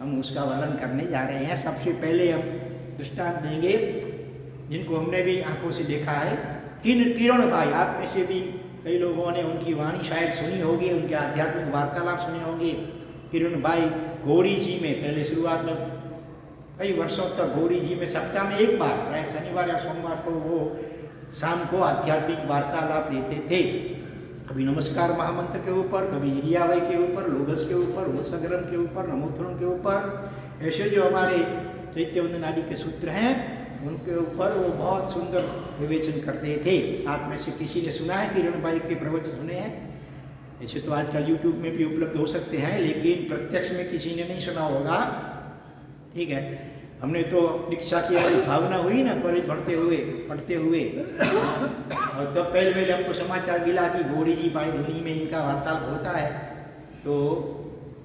हम उसका वर्णन करने जा रहे हैं। सबसे पहले हम दृष्टांत देंगे जिनको हमने भी आंखों से देखा है। किरण भाई, आप में से भी कई लोगों ने उनकी वाणी शायद सुनी होगी, उनके आध्यात्मिक वार्तालाप सुने होंगे। किरण भाई घोड़ी जी में पहले शुरुआत में कई वर्षों तक घोड़ी जी में सप्ताह में एक बार, प्राय शनिवार या सोमवार को वो शाम को आध्यात्मिक वार्तालाप देते थे। कभी नमस्कार महामंत्र के ऊपर, कभी हिरियावय के ऊपर, लोगस के ऊपर, वसग्रम के ऊपर, नमोत्थनम के ऊपर, ऐसे जो हमारे चैत्यवंदन आदि के सूत्र हैं उनके ऊपर वो बहुत सुंदर विवेचन करते थे। आप में से किसी ने सुना है किरण भाई के प्रवचन सुने हैं? ऐसे तो आजकल यूट्यूब में भी उपलब्ध हो सकते हैं, लेकिन प्रत्यक्ष में किसी ने नहीं सुना होगा। ठीक है, हमने तो दीक्षा की हमारी भावना हुई ना कॉलेज पढ़ते हुए और तब पहले हमको समाचार मिला कि घोड़ी जी भाई धुनी में इनका वार्तालाप होता है। तो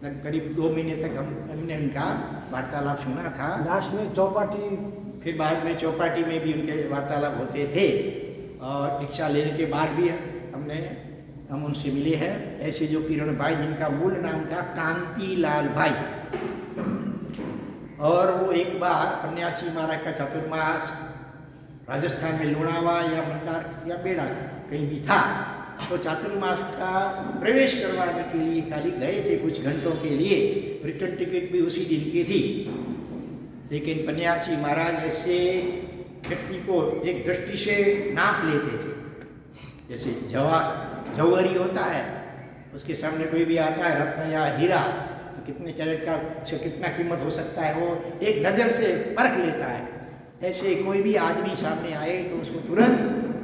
करीब 2 महीने तक हमने इनका वार्तालाप सुना था। लास्ट में चौपाटी, फिर बाद में चौपाटी में भी उनके वार्तालाप होते थे और दीक्षा लेने के बाद भी हम उनसे मिले हैं। ऐसे जो किरण भाई जिनका मूल नाम था कांतिलाल भाई, और वो एक बार सन्यासी महाराज का चतुर्मास राजस्थान में लोनावा या मंडार या बेड़ा कहीं भी था, तो चातुर्मास का प्रवेश करवाने के लिए खाली गए थे कुछ घंटों के लिए। रिटर्न टिकट भी उसी दिन की थी। लेकिन सन्यासी महाराज ऐसे व्यक्ति को एक दृष्टि से नाप लेते थे। जैसे जौहरी होता है, उसके सामने कोई भी आता है रत्न या हीरा, तो कितने कैरेट का कितना कीमत हो सकता है वो एक नज़र से परख लेता है। ऐसे कोई भी आदमी सामने आए तो उसको तुरंत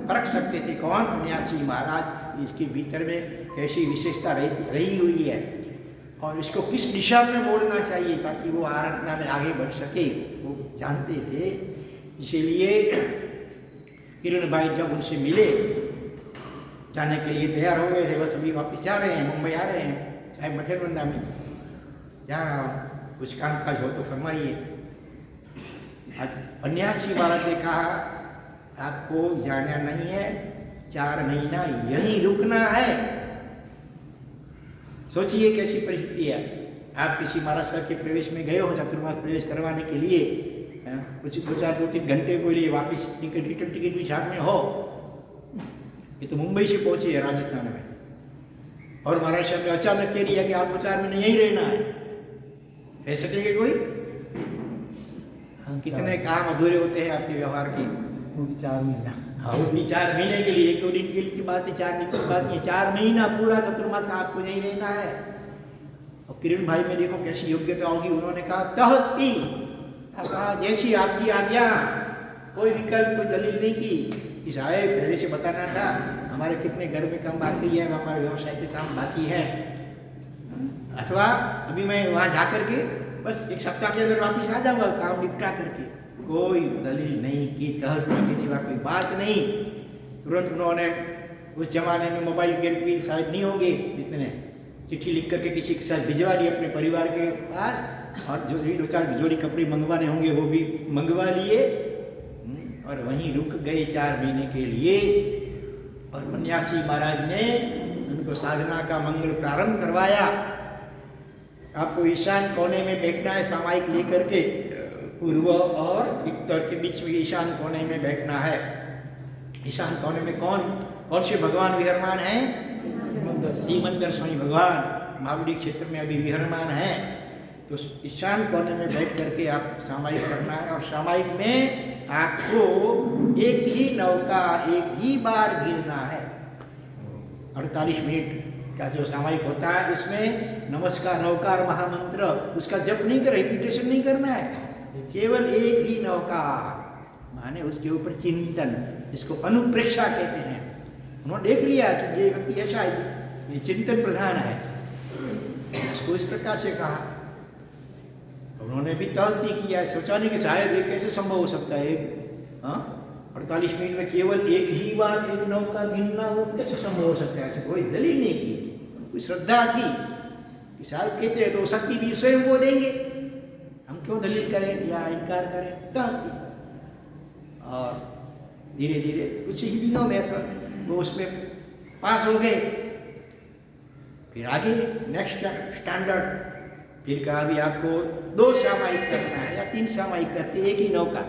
परख सकते थे कौन सन्यासी महाराज, इसके भीतर में कैसी विशेषता रही हुई है और इसको किस दिशा में मोड़ना चाहिए ताकि वो आराधना में आगे बढ़ सके, वो जानते थे। इसीलिए किरण भाई जब उनसे मिले, जाने के लिए तैयार हो गए थे, बस अभी वापस जा रहे हैं, मुंबई आ रहे हैं, साहब मथेरवंदा में जा रहा हूँ, कुछ काम काज हो तो फरमाइए। आज सन्यासी महाराज ने कहा आपको जाना नहीं है, 4 महीना यहीं रुकना है। सोचिए कैसी परिस्थिति है। आप किसी महाराज साहब के प्रवेश में गए हो, चतुर्मास प्रवेश करवाने के लिए, कुछ 2-3 घंटे के लिए वापस रिटर्न टिकट भी साथ में हो। ये तो मुंबई से पहुंचे है राजस्थान में, और महाराज साहब ने अचानक कह दिया कि आपको 4 महीने यहीं रहना है। रह सकेंगे कोई? कितने काम अधूरे होते हैं आपके व्यवहार के। वो भी 4 महीना, हाँ वो भी 4 महीने के लिए, 1-2 दिन के लिए की बात है, 4 दिन की बात नहीं, 4 महीना पूरा चतुर्मास का आपको यहीं रहना है। और किरण भाई में देखो कैसी योग्यता होगी। उन्होंने कहा तहती, कहा जैसी आपकी आज्ञा, कोई विकल्प कोई दलील नहीं की कि साहब पहले से बताना था हमारे कितने घर में काम बाकी है, हमारे व्यवसाय के काम बाकी है, अथवा अभी मैं वहाँ जा करके बस 1 सप्ताह के अंदर वापिस आ जाऊँगा काम निपटा करके। कोई दलील नहीं की, तहसील के सिवा कोई बात नहीं। तुरंत उन्होंने, उस जमाने में मोबाइल के भी शायद नहीं होंगे इतने, चिट्ठी लिख करके किसी के साथ भिजवा दी अपने परिवार के पास, और जो 2-4 जोड़ी कपड़े मंगवाने होंगे वो भी मंगवा लिए और वहीं रुक गए 4 महीने के लिए। और सन्यासी महाराज ने उनको साधना का मंगल प्रारंभ करवाया। आपको ईशान कोने में बैठना है, सामायिक लेकर के पूर्व और उत्तर के बीच में ईशान कोने में बैठना है। ईशान कोने में कौन से भगवान विहरमान हैं? सीमंदर स्वामी भगवान मावड़ी क्षेत्र में अभी विहरमान है। तो ईशान कोने में बैठ करके आप सामायिक करना है, और सामायिक में आपको एक ही नौका एक ही बार गिरना है। 48 मिनट का जो सामायिक होता है उसमें नमस्कार नौकार महामंत्र उसका जप नहीं कर, रिपीटेशन नहीं करना है, केवल एक ही नौका, माने उसके ऊपर चिंतन, जिसको अनुप्रेक्षा कहते हैं। उन्होंने देख लिया कि ये व्यक्ति ऐसा है, ये चिंतन प्रधान है, इसको इस प्रकार से कहा। उन्होंने भी तहती किया, सोचा नहीं कि साहब ये कैसे संभव हो सकता है, 48 मिनट में केवल एक ही बार एक नौका गिनना, वो कैसे संभव हो सकता है? ऐसे कोई दलील नहीं की, कोई श्रद्धा थी कि साहब कहते हैं तो शक्ति भी स्वयं वो देंगे, हम क्यों दलील करें या इनकार करें? तहती। और धीरे धीरे कुछ ही दिनों में वो उसमें पास हो गए। फिर आगे नेक्स्ट स्टैंडर्ड, फिर कहा भी आपको 2 सामायिक करना है या 3 सामायिक करके एक ही नौका।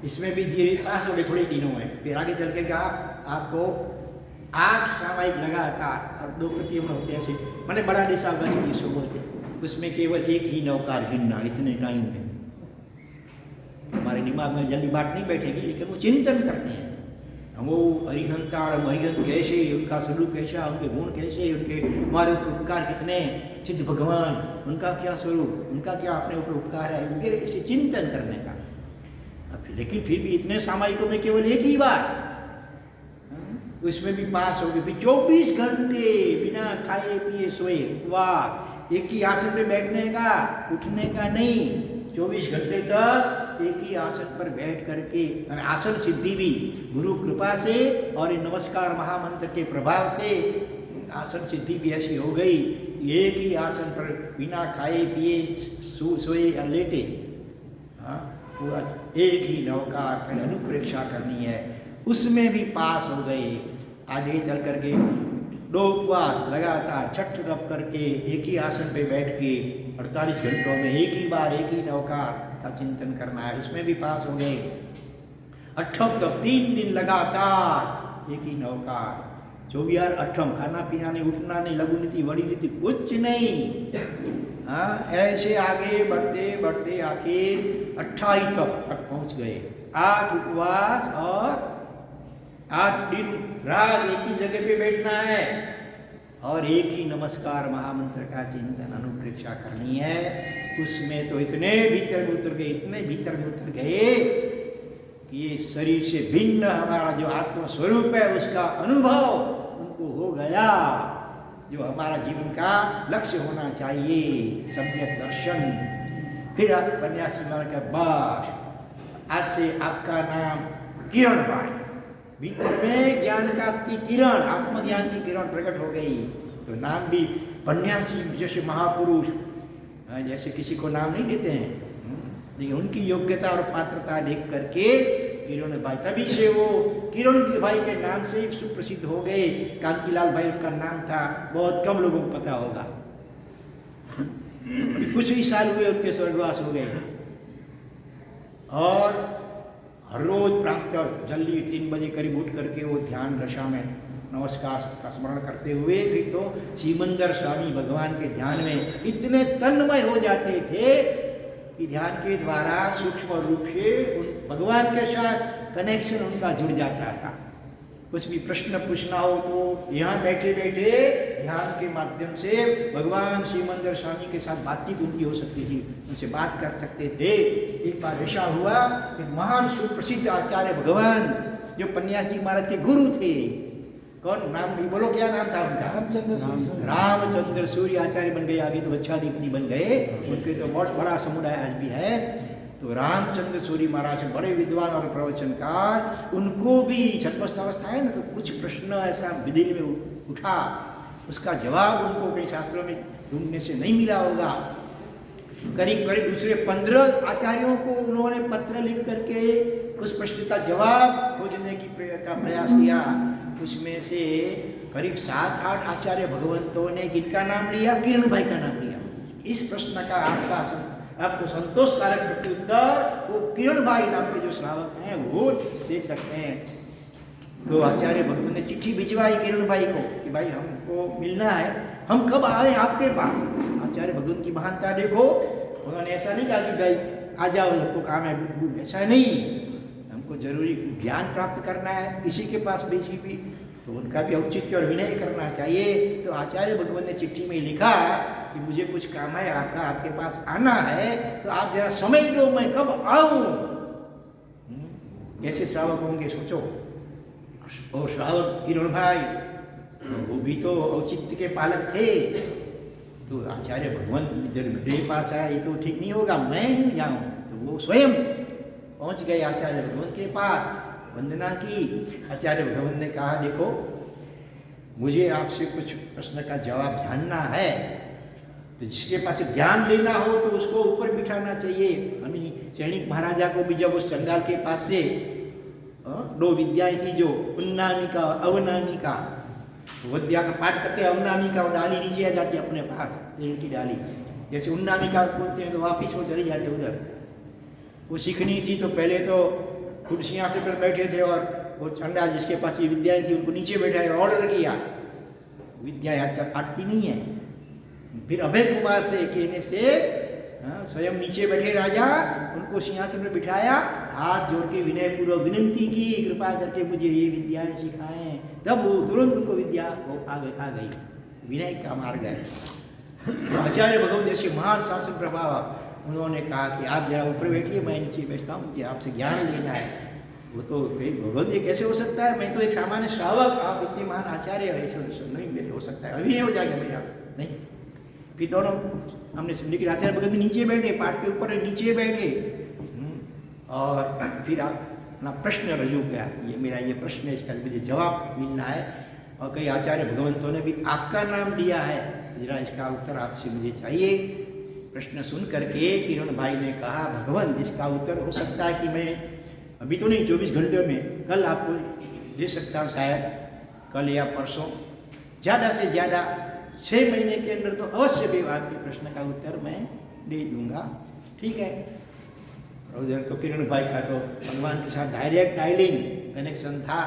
इसमें भी धीरे पास हो गए थोड़े दिनों में। फिर आगे चल के कहा आपको 8 सामायिक लगातार और 2 प्रतियों होते ऐसे, मैंने बड़ा दिशा बस सो बोलते, उसमें केवल एक ही नौकार गिनना इतने टाइम में। हमारे दिमाग में जल्दी बात नहीं बैठेगी, लेकिन वो चिंतन करते हैं हम वो हरिहंताड़ हरिहंत कैसे, उनका स्वरूप कैसा, उनके गुण कैसे, उनके हमारे ऊपर उपकार कितने, सिद्ध भगवान उनका क्या स्वरूप, उनका क्या अपने ऊपर उपकार है, उनके ऐसे चिंतन करने का। लेकिन फिर भी इतने सामायिकों में केवल एक ही बार, उसमें भी पास हो गए। फिर 24 घंटे बिना खाए पिए सोए उपवास, एक ही आसन पे बैठने का, उठने का नहीं, 24 घंटे तक एक ही आसन पर बैठ करके, आसन सिद्धि भी गुरु कृपा से और ये नमस्कार महामंत्र के प्रभाव से आसन सिद्धि भी ऐसी हो गई, एक ही आसन पर बिना खाए पिए सोए या लेटे, पूरा एक ही नौका की अनुप्रेक्षा करनी है, उसमें भी पास हो गए। आगे चल करके 2 उपवास लगातार छठ तप करके एक ही आसन पे बैठ के 48 घंटों में एक ही बार एक ही नौका का चिंतन करना है, उसमें भी पास हो गए। 8 तप 3 दिन लगातार एक ही नौका, 24 8 खाना पीना नहीं, उठना नहीं, लघु नीति बड़ी नीति कुछ नहीं। ऐसे आगे बढ़ते बढ़ते आखिर 28 तक पहुंच गए। 8 उपवास और 8 दिन रात एक ही जगह पे बैठना है और एक ही नमस्कार महामंत्र का चिंतन अनुप्रेक्षा करनी है। उसमें तो इतने भीतर में उतर गए, इतने भीतर में उतर गए कि ये शरीर से भिन्न हमारा जो आत्म स्वरूप है उसका अनुभव उनको हो गया, जो हमारा जीवन का लक्ष्य होना चाहिए, सम्यक दर्शन। फिर आप सन्यासी मान का बास, आज से आपका नाम किरण भाई, भीतर में ज्ञान का की किरण, आत्मज्ञान की किरण प्रकट हो गई। तो नाम भी सन्यासी जैसे महापुरुष जैसे किसी को नाम नहीं देते हैं, लेकिन उनकी योग्यता और पात्रता देख करके किरण भाई, तभी से वो किरण भाई के नाम से सुप्रसिद्ध हो गए। कांतिलाल भाई उनका नाम था, बहुत कम लोगों को पता होगा। कुछ ही साल हुए उनके स्वर्गवास हो गए और हर रोज प्रातः जल्दी 3 बजे करीब उठ करके वो ध्यान दशा में नमस्कार का स्मरण करते हुए फिर तो सीमंदर स्वामी भगवान के ध्यान में इतने तन्मय हो जाते थे कि ध्यान के द्वारा सूक्ष्म रूप से उन भगवान के साथ कनेक्शन उनका जुड़ जाता था। कुछ भी प्रश्न पूछना हो तो यहाँ बैठे बैठे ध्यान के माध्यम से भगवान श्रीमंदर स्वामी के साथ बातचीत उनकी हो सकती थी, उनसे बात कर सकते थे। एक बार ऐसा हुआ कि महान सुप्रसिद्ध आचार्य भगवान जो पन्यासी महाराज के गुरु थे, कौन नाम भी बोलो, क्या नाम था उनका? रामचंद्र सूर्य आचार्य बन गए, आगे तो अच्छाधिपति बन गए, उनके तो बहुत बड़ा समुदाय आज भी है। तो रामचंद्र सूर्य महाराज बड़े विद्वान और प्रवचनकार, उनको भी छद्मस्तावस्था है ना, तो कुछ प्रश्न ऐसा दिल में उठा, उसका जवाब उनको कई शास्त्रों में ढूंढने से नहीं मिला होगा। करीब करीब दूसरे 15 आचार्यों को उन्होंने पत्र लिख करके उस प्रश्न का जवाब खोजने की का प्रयास किया। उसमें से करीब 7-8 आचार्य भगवंतों ने किनका नाम लिया? किरण भाई का नाम लिया। इस प्रश्न का आपको संतोषकारक प्रत्युत्तर वो किरण भाई नाम के जो श्रावक हैं वो दे सकते हैं। तो आचार्य भगवान ने चिट्ठी भिजवाई किरण भाई को कि भाई हमको मिलना है, हम कब आए आपके पास। आचार्य भगवान की महानता देखो, उन्होंने ऐसा नहीं कहा कि भाई आ जाओ सबको काम है, ऐसा नहीं, हमको जरूरी ज्ञान प्राप्त करना है किसी के पास बेची भी, तो उनका भी औचित्य और विनय करना चाहिए। तो आचार्य भगवान ने चिट्ठी में लिखा कि मुझे कुछ काम है आपका, आपके पास आना है, तो आप जरा समय दो, मैं कब आऊं। कैसे श्रावक होंगे सोचो। और श्रावक किरण भाई वो भी तो औचित्य के पालक थे। तो आचार्य भगवान जब मेरे पास आया, ये तो ठीक नहीं होगा, मैं ही जाऊं। तो वो स्वयं पहुंच गए आचार्य भगवान के पास, वंदना की। आचार्य भगवान ने कहा देखो मुझे आपसे कुछ प्रश्न का जवाब जानना है, तो जिसके पास ज्ञान लेना हो तो उसको ऊपर बिठाना चाहिए। हमें सैनिक महाराजा को भी जब उस चंडाल के पास से 2 विद्याएं थी, जो उन्नामिका और अवनामिका, विद्या का पाठ करते हैं, अवनामिका वो डाली नीचे आ जाती है अपने पास, पेड़ की डाली, जैसे उन्नामिका बोलते हैं तो वापिस वो चली जाते उधर। वो सीखनी थी तो पहले तो कुर्सियाँ से पर बैठे थे और वो चंडा जिसके पास ये विद्याएँ थी उनको नीचे बैठाया और ऑर्डर किया, विद्या हटती नहीं है। फिर अभय कुमार से कहने से स्वयं नीचे बैठे राजा उनको सिंहासन में बिठाया, हाथ जोड़ के विनय पूर्वक विनंती की, कृपा करके मुझे ये विद्याएं सिखाएं। तब वो तुरंत उनको विद्या वो आ गई, विनय का मार्ग है। आचार्य भगवत जैसे महान शासन प्रभाव, उन्होंने कहा कि आप जरा ऊपर बैठिए, मैं नीचे बैठता हूँ, मुझे आपसे ज्ञान लेना है। वो तो भगवत जी कैसे हो सकता है, मैं तो एक सामान्य श्रावक, आप इतने महान आचार्य है, ऐसे नहीं हो सकता है, अभी नहीं हो जाएगा मेरा, नहीं। फिर दोनों हमने समझे कि आचार्य भगत नीचे बैठे, पाठ के ऊपर नीचे बैठे, और फिर आप अपना प्रश्न रजू किया, ये मेरा ये प्रश्न है, इसका मुझे जवाब मिलना है। और कई आचार्य भगवंतों ने भी आपका नाम लिया है, जरा इसका उत्तर आपसे मुझे चाहिए। प्रश्न सुन करके किरण भाई ने कहा, भगवंत इसका उत्तर हो सकता है कि मैं अभी तो नहीं, 24 घंटे में, कल आपको दे सकता हूँ, शायद कल या परसों, ज़्यादा से ज़्यादा 6 महीने के अंदर तो अवश्य भी आपके प्रश्न का उत्तर मैं दे दूंगा, ठीक है। और उधर तो किरण भाई का तो भगवान के साथ डायरेक्ट डायलिंग कनेक्शन था।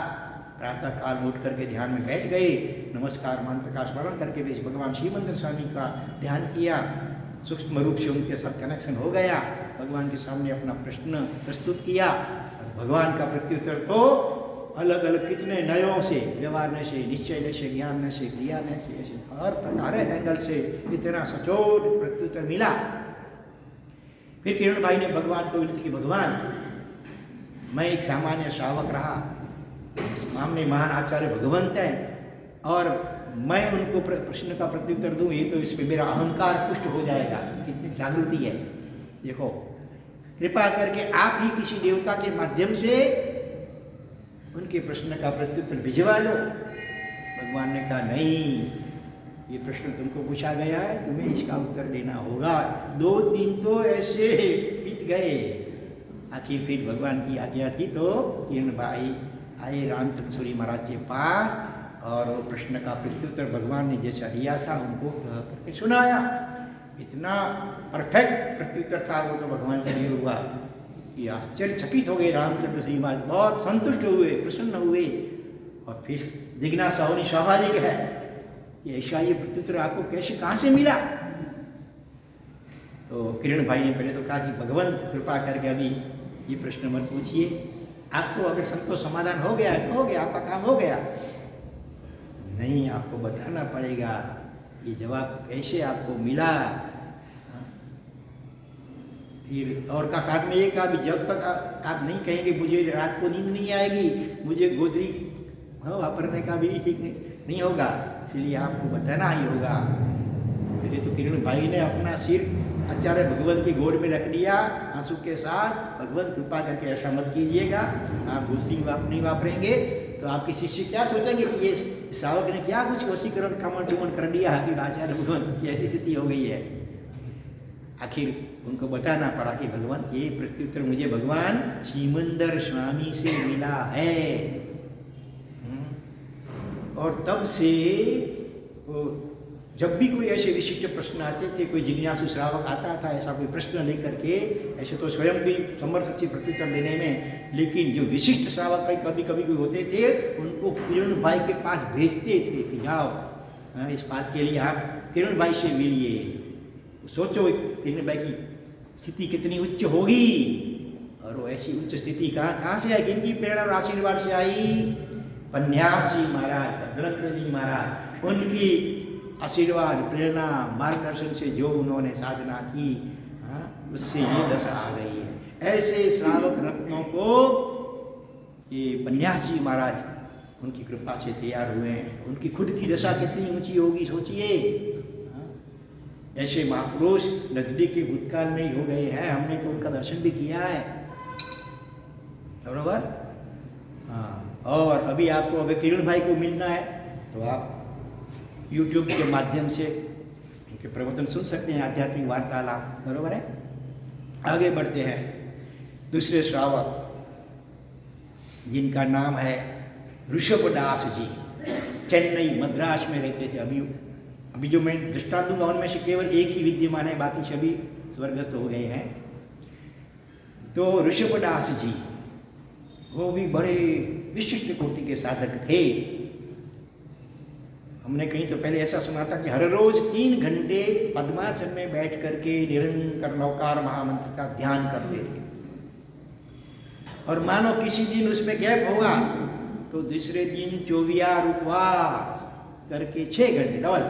प्रातः काल उठ करके ध्यान में बैठ गए, नमस्कार मंत्र का स्मरण करके भी भगवान श्री मंदिर स्वामी का ध्यान किया, सूक्ष्म रूप से उनके साथ कनेक्शन हो गया, भगवान के सामने अपना प्रश्न प्रस्तुत किया। भगवान का प्रत्युत्तर तो अलग अलग कितने नयों से, व्यवहार से, निश्चय से, ज्ञान से, क्रिया से, ऐसे हर प्रकार एंगल से इतना सचोट प्रत्युत्तर मिला। फिर किरण भाई ने भगवान को विनती की, भगवान मैं एक सामान्य श्रावक रहा, सामने महान आचार्य भगवंत है और मैं उनको प्रश्न का प्रत्युत्तर दूं, ये तो इसमें मेरा अहंकार पुष्ट हो जाएगा, कितनी जागृति है। देखो कृपा करके आप ही किसी देवता के माध्यम से उनके प्रश्न का प्रत्युत्तर भिजवा लो। भगवान ने कहा नहीं, ये प्रश्न तुमको पूछा गया है, तुम्हें इसका उत्तर देना होगा। 2 दिन तो ऐसे बीत गए, आखिर फिर भगवान की आज्ञा थी तो किरण भाई आए रामचंद्र सूरी महाराज के पास और वो प्रश्न का प्रत्युत्तर भगवान ने जैसा दिया था उनको करके सुनाया। इतना परफेक्ट प्रत्युत्तर था वो तो भगवान के लिए हुआ कि आश्चर्यचकित हो गए रामचंद्र श्री महाराज, बहुत संतुष्ट हुए, प्रसन्न हुए। और फिर जिज्ञासा होनी स्वाभाविक है कि ऐसा ये प्रत्युत्तर आपको कैसे, कहाँ से मिला। तो किरण भाई ने पहले तो कहा कि भगवंत कृपा करके अभी ये प्रश्न मत पूछिए, आपको अगर संतोष समाधान हो गया है तो हो गया, आपका काम हो गया। नहीं, आपको बताना पड़ेगा ये जवाब कैसे आपको मिला। फिर और का साथ में ये कहा भी जब तक आप नहीं कहेंगे मुझे रात को नींद नहीं आएगी, मुझे गोचरी वापरने का भी ठीक नहीं होगा, इसलिए आपको बताना ही होगा। पहले तो किरण भाई ने अपना सिर आचार्य भगवंत की गोद में रख दिया आंसू के साथ, भगवंत कृपा करके ऐसा मत कीजिएगा, आप गोचरी नहीं वापरेंगे तो आपके शिष्य क्या सोचेंगे कि ये श्रावक ने क्या कुछ वशीकरण कमन टुमन कर दिया कि आचार्य भगवंत की ऐसी स्थिति हो गई है। आखिर उनको बताना पड़ा कि भगवंत ये प्रत्युत्तर मुझे भगवान श्रीमंदर स्वामी से मिला है। और तब से जब भी कोई ऐसे विशिष्ट प्रश्न आते थे, कोई जिज्ञासु श्रावक आता था ऐसा कोई प्रश्न लेकर के, ऐसे तो स्वयं भी समर्थ थे प्रत्युत्तर देने में, लेकिन जो विशिष्ट श्रावक कभी कभी कोई होते थे उनको किरण भाई के पास भेजते थे कि जाओ इस बात के लिए आप किरण भाई से मिलिए। सोचो किरण भाई की स्थिति कितनी उच्च होगी, और वो ऐसी उच्च स्थिति कहाँ से आई, किनकी प्रेरणा और आशीर्वाद से आई, पन्यासी महाराज गणेश जी महाराज, उनकी आशीर्वाद प्रेरणा मार्गदर्शन से जो उन्होंने साधना की, उससे ये दशा आ गई है। ऐसे श्रावक रत्नों को ये पन्यासी महाराज उनकी कृपा से तैयार हुए हैं। उनकी खुद की दशा कितनी ऊंची होगी सोचिए। ऐसे महापुरुष नजदीक के भूतकाल में ही हो गए हैं, हमने तो उनका दर्शन भी किया है, बरोबर। हाँ, और अभी आपको अगर किरण भाई को मिलना है तो आप YouTube के माध्यम से उनके प्रवचन सुन सकते हैं, आध्यात्मिक वार्तालाप, बरोबर है। आगे बढ़ते हैं। दूसरे श्रावक जिनका नाम है ऋषभदास जी, चेन्नई, मद्रास में रहते थे। अभी जो मैं दृष्टांत दूंगा उनमें से केवल एक ही विद्यमान है, बाकी सभी स्वर्गस्थ हो गए हैं। तो ऋषभदास जी वो भी बड़े विशिष्ट कोटि के साधक थे। हमने कहीं तो पहले ऐसा सुना था कि हर रोज 3 घंटे पद्मासन में बैठ करके निरंतर नौकार महामंत्र का ध्यान करते थे। और मानो किसी दिन उसमें गैप होगा तो दूसरे दिन 24 उपवास करके 6 घंटे डबल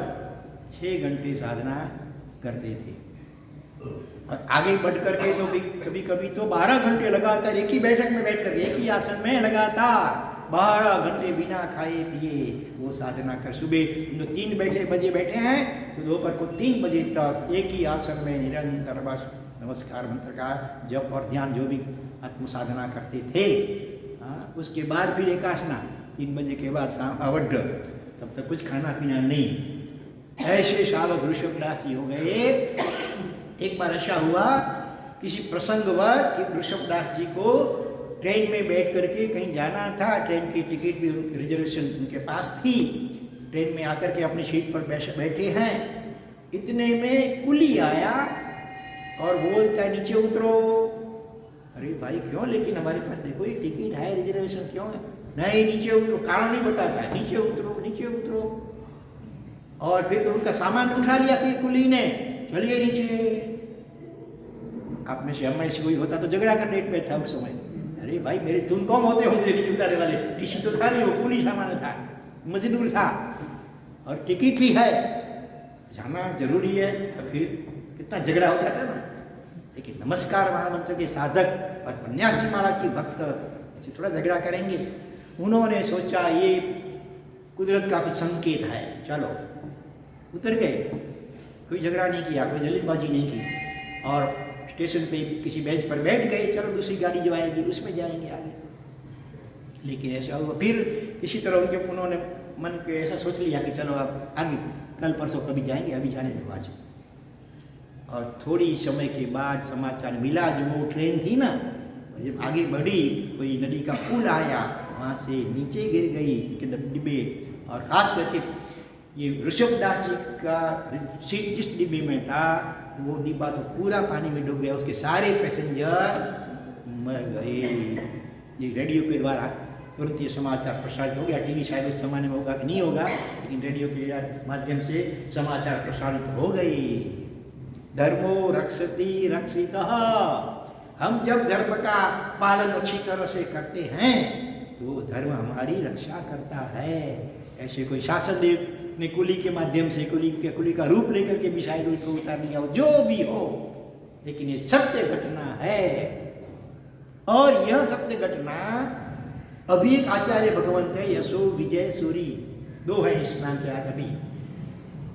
6 घंटे साधना करते थे। और आगे बढ़ करके तो भी कभी कभी तो 12 घंटे लगातार एक ही बैठक में बैठ करके एक ही आसन में लगातार 12 घंटे बिना खाए पिए वो साधना कर। सुबह 3 बजे बैठे हैं तो दोपहर को 3 बजे तक एक ही आसन में निरंतर बस नमस्कार मंत्र का जप और ध्यान जो भी आत्म साधना करते थे। उसके बाद फिर एकासना 3 बजे के बाद शाम अवड्ड, तब तक कुछ खाना पीना नहीं। ऐसे सावक ऋषभदास जी हो गए। एक बार ऐसा हुआ किसी प्रसंगवत कि ऋषभदास जी को ट्रेन में बैठ करके कहीं जाना था। ट्रेन की टिकट भी रिजर्वेशन उनके पास थी। ट्रेन में आकर के अपनी सीट पर बैठे हैं। इतने में कुली आया और बोलता है नीचे उतरो। अरे भाई क्यों, लेकिन हमारे पास देखो ये टिकट है, रिजर्वेशन क्यों है? नहीं नीचे उतरो, कारण नहीं बताता है, नीचे उतरो नीचे उतरो। और फिर तो उनका सामान उठा लिया फिर कुली ने, चलिए नीचे। आप में से हमारे से कोई होता तो झगड़ा कर रेट पे था उस समय। अरे भाई मेरे तुम कौन होते हो मुझे नीचे उतारने वाले? टीसी तो था नहीं, वो कुली सामान था, मजदूर था और टिकट भी है, जाना जरूरी है। तो फिर कितना झगड़ा हो जाता ना। लेकिन नमस्कार महामंत्र के साधक और सन्यासी महाराज की भक्त ऐसे थोड़ा झगड़ा करेंगे। उन्होंने सोचा ये कुदरत का कुछ संकेत है, चलो उतर गए। कोई झगड़ा नहीं किया, कोई जल्दबाजी नहीं की और स्टेशन पे किसी बेंच पर बैठ गए। चलो दूसरी गाड़ी जो आएगी उसमें जाएंगे आगे। लेकिन ऐसा हुआ फिर किसी तरह उन्होंने मन के ऐसा सोच लिया कि चलो अब आगे कल परसों कभी जाएंगे, अभी जाने दो आज। और थोड़ी समय के बाद समाचार मिला, जो वो ट्रेन थी ना जब आगे बढ़ी कोई नदी का पुल आया, वहाँ से नीचे गिर गई के डिब्बे। और खास करके ये ऋषभदास जी का सीट जिस डिब्बे में था वो डिब्बा तो पूरा पानी में डूब गया, उसके सारे पैसेंजर मर गए। ये रेडियो के द्वारा तुरंत ये समाचार प्रसारित हो गया। टीवी शायद उस जमाने में होगा कि नहीं होगा, लेकिन रेडियो के माध्यम से समाचार प्रसारित हो गए। धर्मो रक्षति रक्षितः। हम जब धर्म का पालन अच्छी तरह से करते हैं तो धर्म हमारी रक्षा करता है। ऐसे कोई शासन ने कुली के माध्यम से कुली का रूप लेकर के भी शायद उनको उतार दिया हो, जो भी हो, लेकिन ये सत्य घटना है। और यह सत्य घटना अभी एक आचार्य भगवंत है यशो विजय सूरी, 2 हैं स्नान के आज अभी।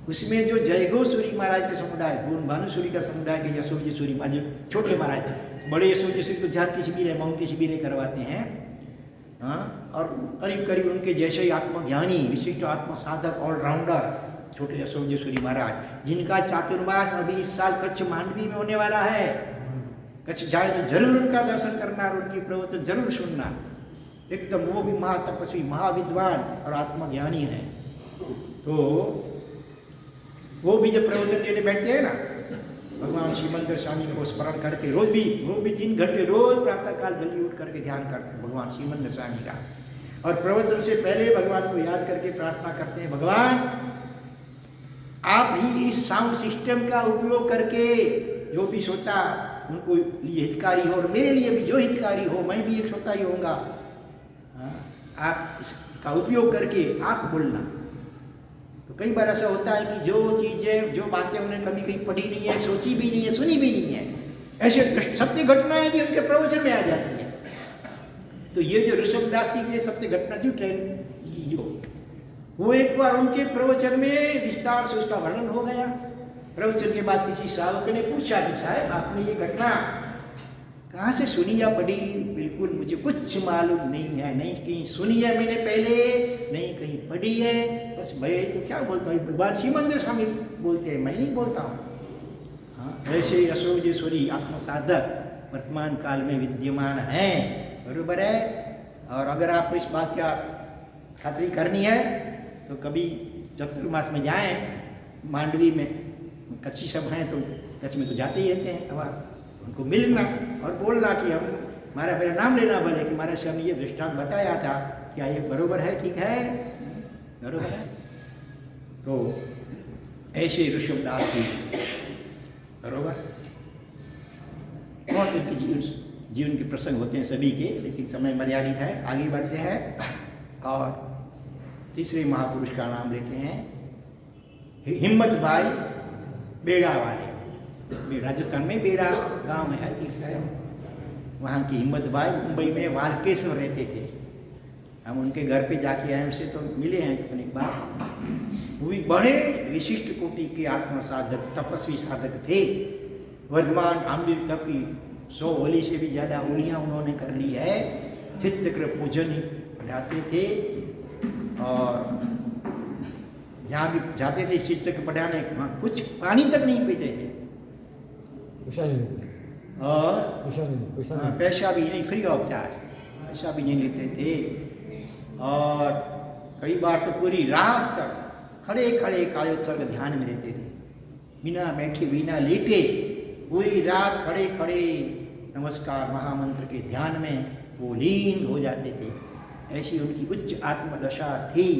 उसमें जो जयगो सूरी महाराज के समुदाय, भानुसूरी का समुदाय के यशो विजय सूरी महाराज, सूरी महाराज, बड़े यशो विजय सूरी तो ध्यान की शिविर माउंट की शिविरें करवाते हैं। और करीब करीब उनके जैसे ही आत्मज्ञानी विशिष्ट आत्म साधक ऑलराउंडर छोटे यशो विजय सूरी महाराज, जिनका चातुर्मास अभी इस साल कच्छ मांडवी में होने वाला है। कच्छ जाए तो जरूर उनका दर्शन करना और उनकी प्रवचन जरूर सुनना। एकदम वो भी महातपस्वी महाविद्वान और आत्मज्ञानी है। तो वो भी जब प्रवचन देने बैठते हैं ना, भगवान श्रीमंदिर स्वामी को स्मरण करके रोज भी 3 घंटे रोज प्रातः काल जल्दी उठ करके ध्यान करते हैं भगवान श्रीमंदिर स्वामी का। और प्रवचन से पहले भगवान को याद करके प्रार्थना करते हैं, भगवान आप ही इस साउंड सिस्टम का उपयोग करके जो भी श्रोता उनको लिए हितकारी हो और मेरे लिए भी जो हितकारी हो, मैं भी एक श्रोता ही होऊंगा। आप इसका उपयोग करके आप बोलना। तो कई बार ऐसा होता है कि जो चीज़ें जो बातें उन्हें कभी कहीं पढ़ी नहीं है, सोची भी नहीं है, सुनी भी नहीं है, ऐसे सत्य घटनाएं भी उनके प्रवचन में आ जाती है। तो ये जो ऋषभदास की ये सत्य घटना थी ट्रेन की, जो वो एक बार उनके प्रवचन में विस्तार से उसका वर्णन हो गया। प्रवचन के बाद किसी साहब ने पूछा कि साहब आपने ये घटना कहाँ से सुनी या पढ़ी? बिल्कुल मुझे कुछ मालूम नहीं है, नहीं कहीं सुनी है मैंने पहले, नहीं कहीं पढ़ी है, बस मैं तो क्या बोलता हूँ, भगवान श्रीमंदिर स्वामी बोलते हैं, मैं नहीं बोलता हूँ। हाँ, ऐसे यशो विजय सूरी आत्मसाधक वर्तमान काल में विद्यमान हैं, बरोबर है। और अगर आप इस बात का खातरी करनी है तो कभी चतुर्मास में जाएं मांडवी में, कच्ची सब हैं तो कच्छ में तो जाते ही रहते हैं, अब उनको मिलना और बोलना कि हम मेरा नाम लेना भले कि महाराज से हमने ये दृष्टांत बताया था, क्या ये बरोबर है, ठीक है, बरोबर है। तो ऐसे ऋषभदास जी बरोबर बहुत उनके जीवन के प्रसंग होते हैं सभी के, लेकिन समय मर्यादित है, आगे बढ़ते हैं और तीसरे महापुरुष का नाम लेते हैं हिम्मत भाई बेड़ा वाले। राजस्थान में बेड़ा गांव है, ठीक है, वहाँ की हिम्मत भाई मुंबई में वालकेश्वर रहते थे। हम उनके घर पे जाके आए, उनसे तो मिले हैं अनेक बार। वो भी बड़े विशिष्ट कोटि के आत्म साधक तपस्वी साधक थे। वर्धमान आम्बिल तपी 100 होली से भी ज़्यादा होलियाँ उन्होंने कर ली है। चित चक्र पूजन पढ़ाते थे और जहाँ भी जाते थे चित चक्र पढ़ाने, वहाँ कुछ पानी तक नहीं पीते थे और पैसा भी नहीं, फ्री ऑफ चार्ज, पैसा भी नहीं लेते थे। और कई बार तो पूरी रात तक खड़े खड़े कायोत्सर्ग ध्यान में रहते थे, बिना बैठे बिना लेटे पूरी रात खड़े खड़े नमस्कार महामंत्र के ध्यान में वो लीन हो जाते थे। ऐसी उनकी उच्च आत्मदशा थी।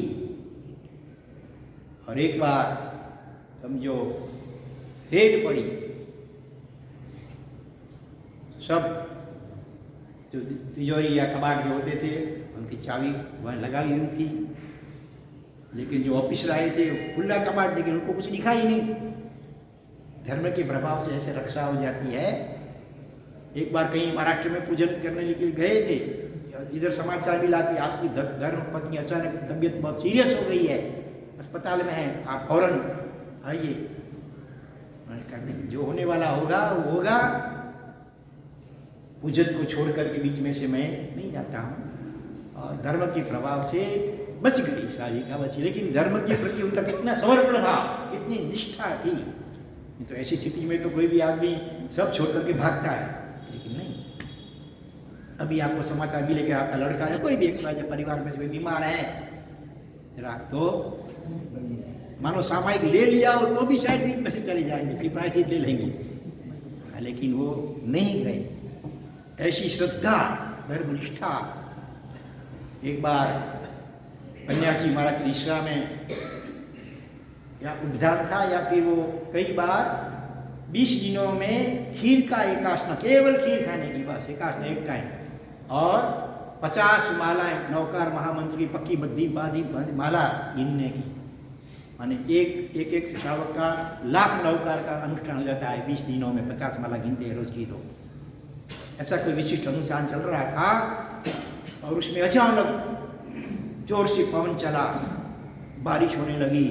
और एक बार समझो हेड पड़ी, सब जो तिजोरी या कबाड़ जो होते थे उनकी चाबी वहाँ लगाई हुई थी, लेकिन जो ऑफिसर आए थे खुला कबाड़, लेकिन उनको कुछ दिखा ही नहीं। धर्म के प्रभाव से ऐसे रक्षा हो जाती है। एक बार कहीं महाराष्ट्र में पूजन करने के लिए गए थे, इधर समाचार मिला कि आपकी धर्म पत्नी अचानक तबीयत बहुत सीरियस हो गई है, अस्पताल में है, आप फौरन आइए। मैंने कहा नहीं, जो होने वाला होगा वो होगा, पूजन को छोड़ करके बीच में से मैं नहीं जाता हूँ। और धर्म के प्रभाव से बच गई, शालिका बची, लेकिन धर्म के प्रति उनका कितना समर्पण था, कितनी निष्ठा थी। तो ऐसी स्थिति में तो कोई भी आदमी सब छोड़ करके भागता है, लेकिन नहीं। अभी आपको समाचार मिले कि आपका लड़का है, कोई भी एक परिवार में से कोई बीमार है, जरा तो मानो सामायिक ले लिया हो तो भी शायद बीच में से चले जाएंगे, फिर प्रायश्चित ले लेंगे, लेकिन वो नहीं गए। ऐसी श्रद्धा धर्मनिष्ठा। एक बार सन्यासी महाराज की निश्रा में या उपदान था या फिर वो कई बार 20 दिनों में खीर का एकासना, केवल खीर खाने की बस एकासना एक टाइम, और 50 मालाएं नौकार महामंत्र की पक्की बद्धी बाधी माला गिनने की, माने एक श्रावक का 1 लाख नौकार का अनुष्ठान हो जाता है 20 दिनों में, 50 माला गिनते हैं रोज की। तो ऐसा कोई विशिष्ट अनुष्ठान चल रहा था और उसमें अचानक जोर से पवन चला, बारिश होने लगी।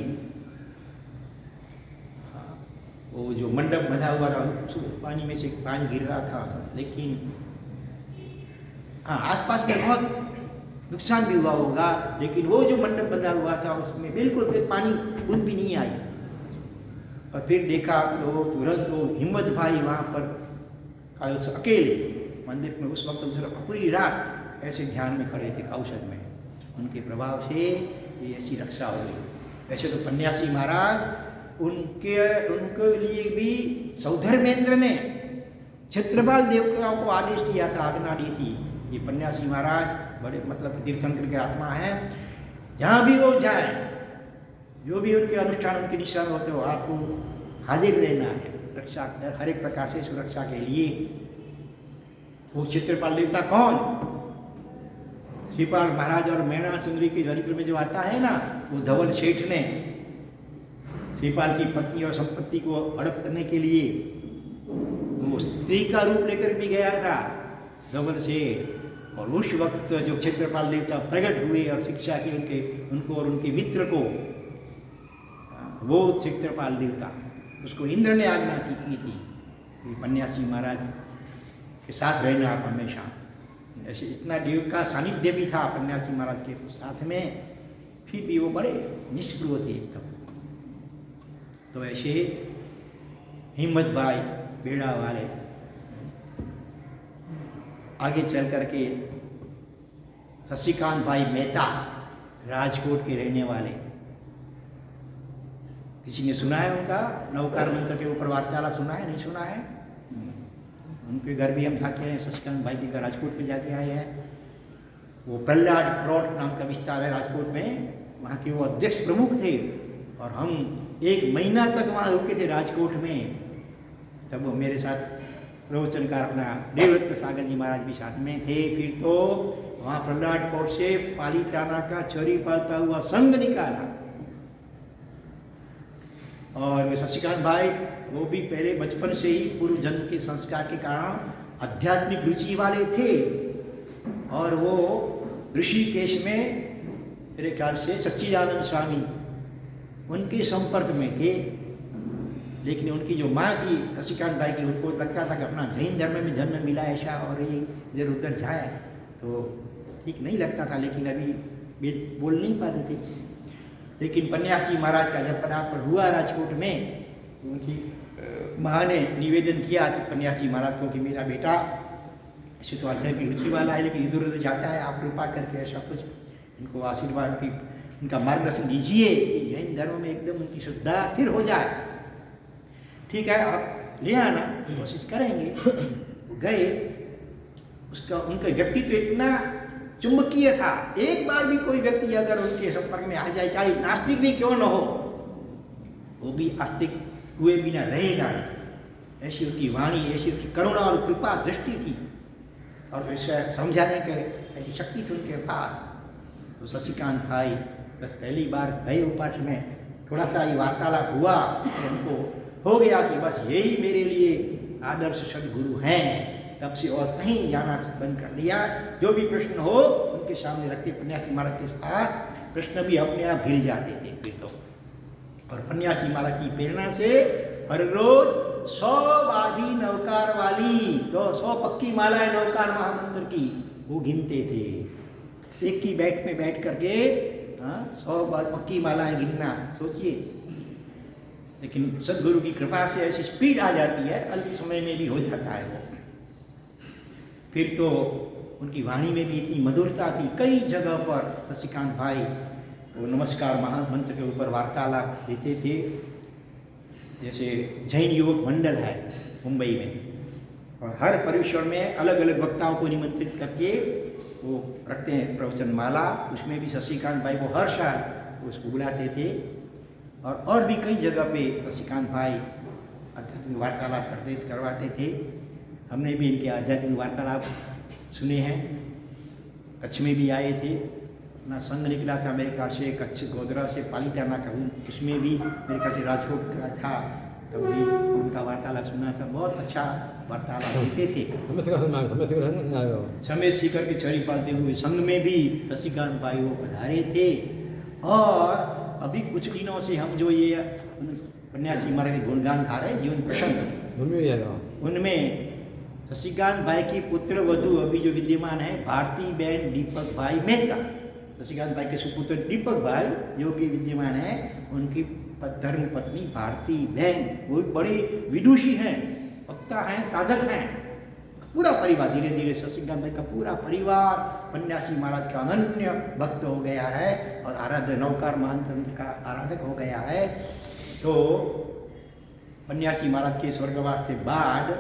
वो जो मंडप बना हुआ था पानी में से पानी गिर रहा था, लेकिन हाँ आसपास में बहुत नुकसान भी हुआ होगा, लेकिन वो जो मंडप बना हुआ था उसमें बिल्कुल भी पानी बूंद भी नहीं आई। और फिर देखा तो तुरंत वो हिम्मत भाई वहाँ पर अकेले मंदिर में उस वक्त पूरी रात ऐसे ध्यान में खड़े थे औषध में, उनके प्रभाव से ये ऐसी रक्षा हो गई। वैसे तो पन्यासी महाराज उनके लिए भी सौधर्मेंद्र ने क्षेत्रपाल देवताओं को आदेश दिया था, आज्ञा दी थी। ये पन्यासी महाराज बड़े मतलब तीर्थंकर के आत्मा हैं, जहाँ भी वो जाए, जो भी उनके अनुष्ठान उनके निशा में होते हो, आपको हाजिर रहना है रक्षा, हर एक प्रकार से सुरक्षा के लिए। वो क्षेत्रपाल देवता कौन? श्रीपाल महाराज और मैना सुंदरी के चरित्र में जो आता है ना, वो धवल सेठ ने श्रीपाल की पत्नी और संपत्ति को हड़प करने के लिए वो स्त्री का रूप लेकर भी गया था धवल सेठ। और उस वक्त जो क्षेत्रपाल देवता प्रकट हुए और शिक्षा की उनको और उनके मित्र को, वो क्षेत्रपाल देवता, उसको इंद्र ने आज्ञा की थी पन्यासी महाराज के साथ रहना आप हमेशा। ऐसे इतना देव का सानिध्य भी था पन्यासी महाराज के साथ में, फिर भी वो बड़े निष्क्रिय थे एकदम। तो ऐसे हिम्मत भाई बेड़ा वाले आगे चल करके शशिकांत भाई मेहता राजकोट के रहने वाले, किसी ने सुना है उनका नवकार मंत्र के ऊपर वार्तालाप सुना है, नहीं सुना है? उनके घर भी हम जाके आए हैं, शशिकांत भाई के घर राजकोट में जाके आए हैं। वो प्रहलाद प्लॉट नाम का विस्तार है राजकोट में, वहाँ के वो अध्यक्ष प्रमुख थे और हम 1 महीना तक वहाँ रुके थे राजकोट में। तब वो मेरे साथ प्रवचनकार अपना देवदत्त सागर जी महाराज भी साथ में थे। फिर तो वहाँ प्रहलाद प्लॉट से पालीताना का चोरी पालता हुआ संघ निकाला। और शशिकांत भाई वो भी पहले बचपन से ही पूर्व जन्म के संस्कार के कारण आध्यात्मिक रुचि वाले थे और वो ऋषिकेश में मेरे ख्याल से सच्चिदानंद स्वामी उनके संपर्क में थे। लेकिन उनकी जो माँ थी शशिकांत भाई की, उनको लगता था कि अपना जैन धर्म में जन्म मिला ऐसा और ये इधर उधर जाए तो ठीक नहीं लगता था। लेकिन अभी बोल नहीं पाते थे। लेकिन पन्यासी महाराज का जब पदार्पण हुआ राजकोट में तो उनकी माँ ने निवेदन किया पन्यासी महाराज को कि मेरा बेटा ऐसे तो आध्यात्मिक रुचि वाला है लेकिन इधर उधर जाता है, आप कृपा करके ऐसा कुछ इनको आशीर्वाद की उनका मार्गदर्शन दीजिए कि जैन धर्म में एकदम उनकी श्रद्धा स्थिर हो जाए। ठीक है, आप ले आना, कोशिश करेंगे। वो गए, उसका उनका व्यक्तित्व इतना चुंबकीय था, एक बार भी कोई व्यक्ति अगर उनके संपर्क में आ जाए, चाहे नास्तिक भी क्यों न हो, वो भी आस्तिक हुए बिना रहेगा। ऐसी उनकी वाणी, ऐसी उनकी करुणा और कृपा दृष्टि थी और ऐसा समझाने के ऐसी शक्ति थी उनके पास। तो शशिकांत भाई बस पहली बार गए उपास में, थोड़ा सा ये वार्तालाप हुआ तो उनको हो गया कि बस यही मेरे लिए आदर्श सदगुरु हैं। तब से और कहीं जाना बंद कर दिया। जो भी प्रश्न हो उनके सामने रखते, पन्यासी महाराज के पास प्रश्न भी अपने आप गिर जाते थे फिर तो। और पन्यासी महाराज की प्रेरणा से हर रोज 100 आधी नवकार वाली, तो 100 पक्की मालाएं नवकार महामंत्र की वो गिनते थे। एक की बैठ में बैठ करके 100 पक्की मालाएं गिनना, सोचिए। लेकिन सदगुरु की कृपा से ऐसी स्पीड आ जाती है, अल्प समय में भी हो जाता है वो। फिर तो उनकी वाणी में भी इतनी मधुरता थी। कई जगह पर शशिकांत भाई वो नमस्कार महामंत्र के ऊपर वार्तालाप देते थे। जैसे जैन युवक मंडल है मुंबई में, और हर परिसर में अलग अलग वक्ताओं को निमंत्रित करके वो रखते हैं प्रवचन माला। उसमें भी शशिकांत भाई को हर साल उसको बुलाते थे। और भी कई जगह पे शशिकांत भाई आध्यात्मिक वार्तालाप करवाते थे। हमने भी इनके आध्यात्मिक वार्तालाप सुने हैं। कच्छ में भी आए थे, अपना संघ निकला था मेरे ख्याल से कच्छ गोधरा से पालीताना का, उसमें भी मेरे ख्याल से राजकोट का था, तब भी उनका वार्तालाप सुना था। बहुत अच्छा वार्तालाप देते थे। समय सीकर के छड़ी पालते हुए संघ में भी शशिकांत भाई वो पधारे थे। और अभी कुछ दिनों से हम जो ये पन्यासी महाराज के गुणगान गा रहे हैं, जीवन प्रसंग, उनमें शशिकांत भाई की पुत्र वधु अभी जो विद्यमान है भारती बहन दीपक भाई मेहता, शशिकांत भाई के सुपुत्र दीपक भाई जो भी विद्यमान है, उनकी धर्म पत्नी भारती बहन, वो बड़े विदुषी हैं, वक्ता हैं, साधक हैं। पूरा परिवार धीरे धीरे शशिकांत भाई का पूरा परिवार पन्यासी महाराज का अनन्य भक्त हो गया है और आराध्य नवकार महामंत्र का आराधक हो गया है। तो पन्यासी महाराज के स्वर्गवास के बाद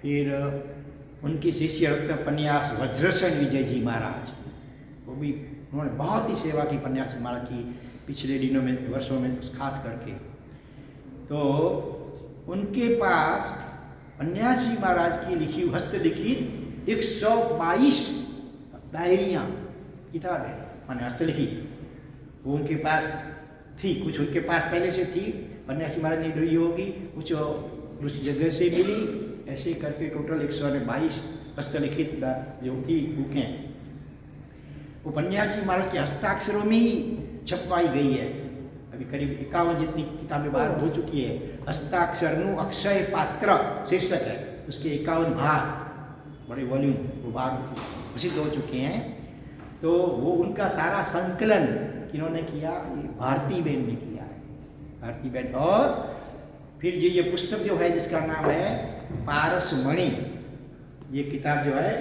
फिर उनके शिष्य रत्न पन्यास वज्रसेन विजय जी महाराज, वो भी उन्होंने बहुत ही सेवा की पन्यासी महाराज की पिछले दिनों में, वर्षों में खास करके। तो उनके पास पन्यासी महाराज की लिखी हस्तलिखित 122 डायरियाँ, किताबें माने हस्तलिखित, वो उनके पास थी। कुछ उनके पास पहले से थी, पन्यासी महाराज ने ढूंढी होगी, कुछ दूसरी जगह से मिली, ऐसे करके टोटल 122 हस्तलिखित जो की बुकें वो पन्यासी महाराज के हस्ताक्षरों में ही छपवाई गई है। अभी करीब 51 जितनी किताबें बाहर हो चुकी है। हस्ताक्षरनु अक्षय पात्र शीर्षक है, उसके 51 भाग, बड़े वॉल्यूम वो बाहर प्रसिद्ध हो चुके हैं। तो वो उनका सारा संकलन किन्होंने किया, ये भारती बहन ने किया है, भारती बहन। और फिर ये पुस्तक जो है जिसका नाम है पारसमणि, ये किताब जो है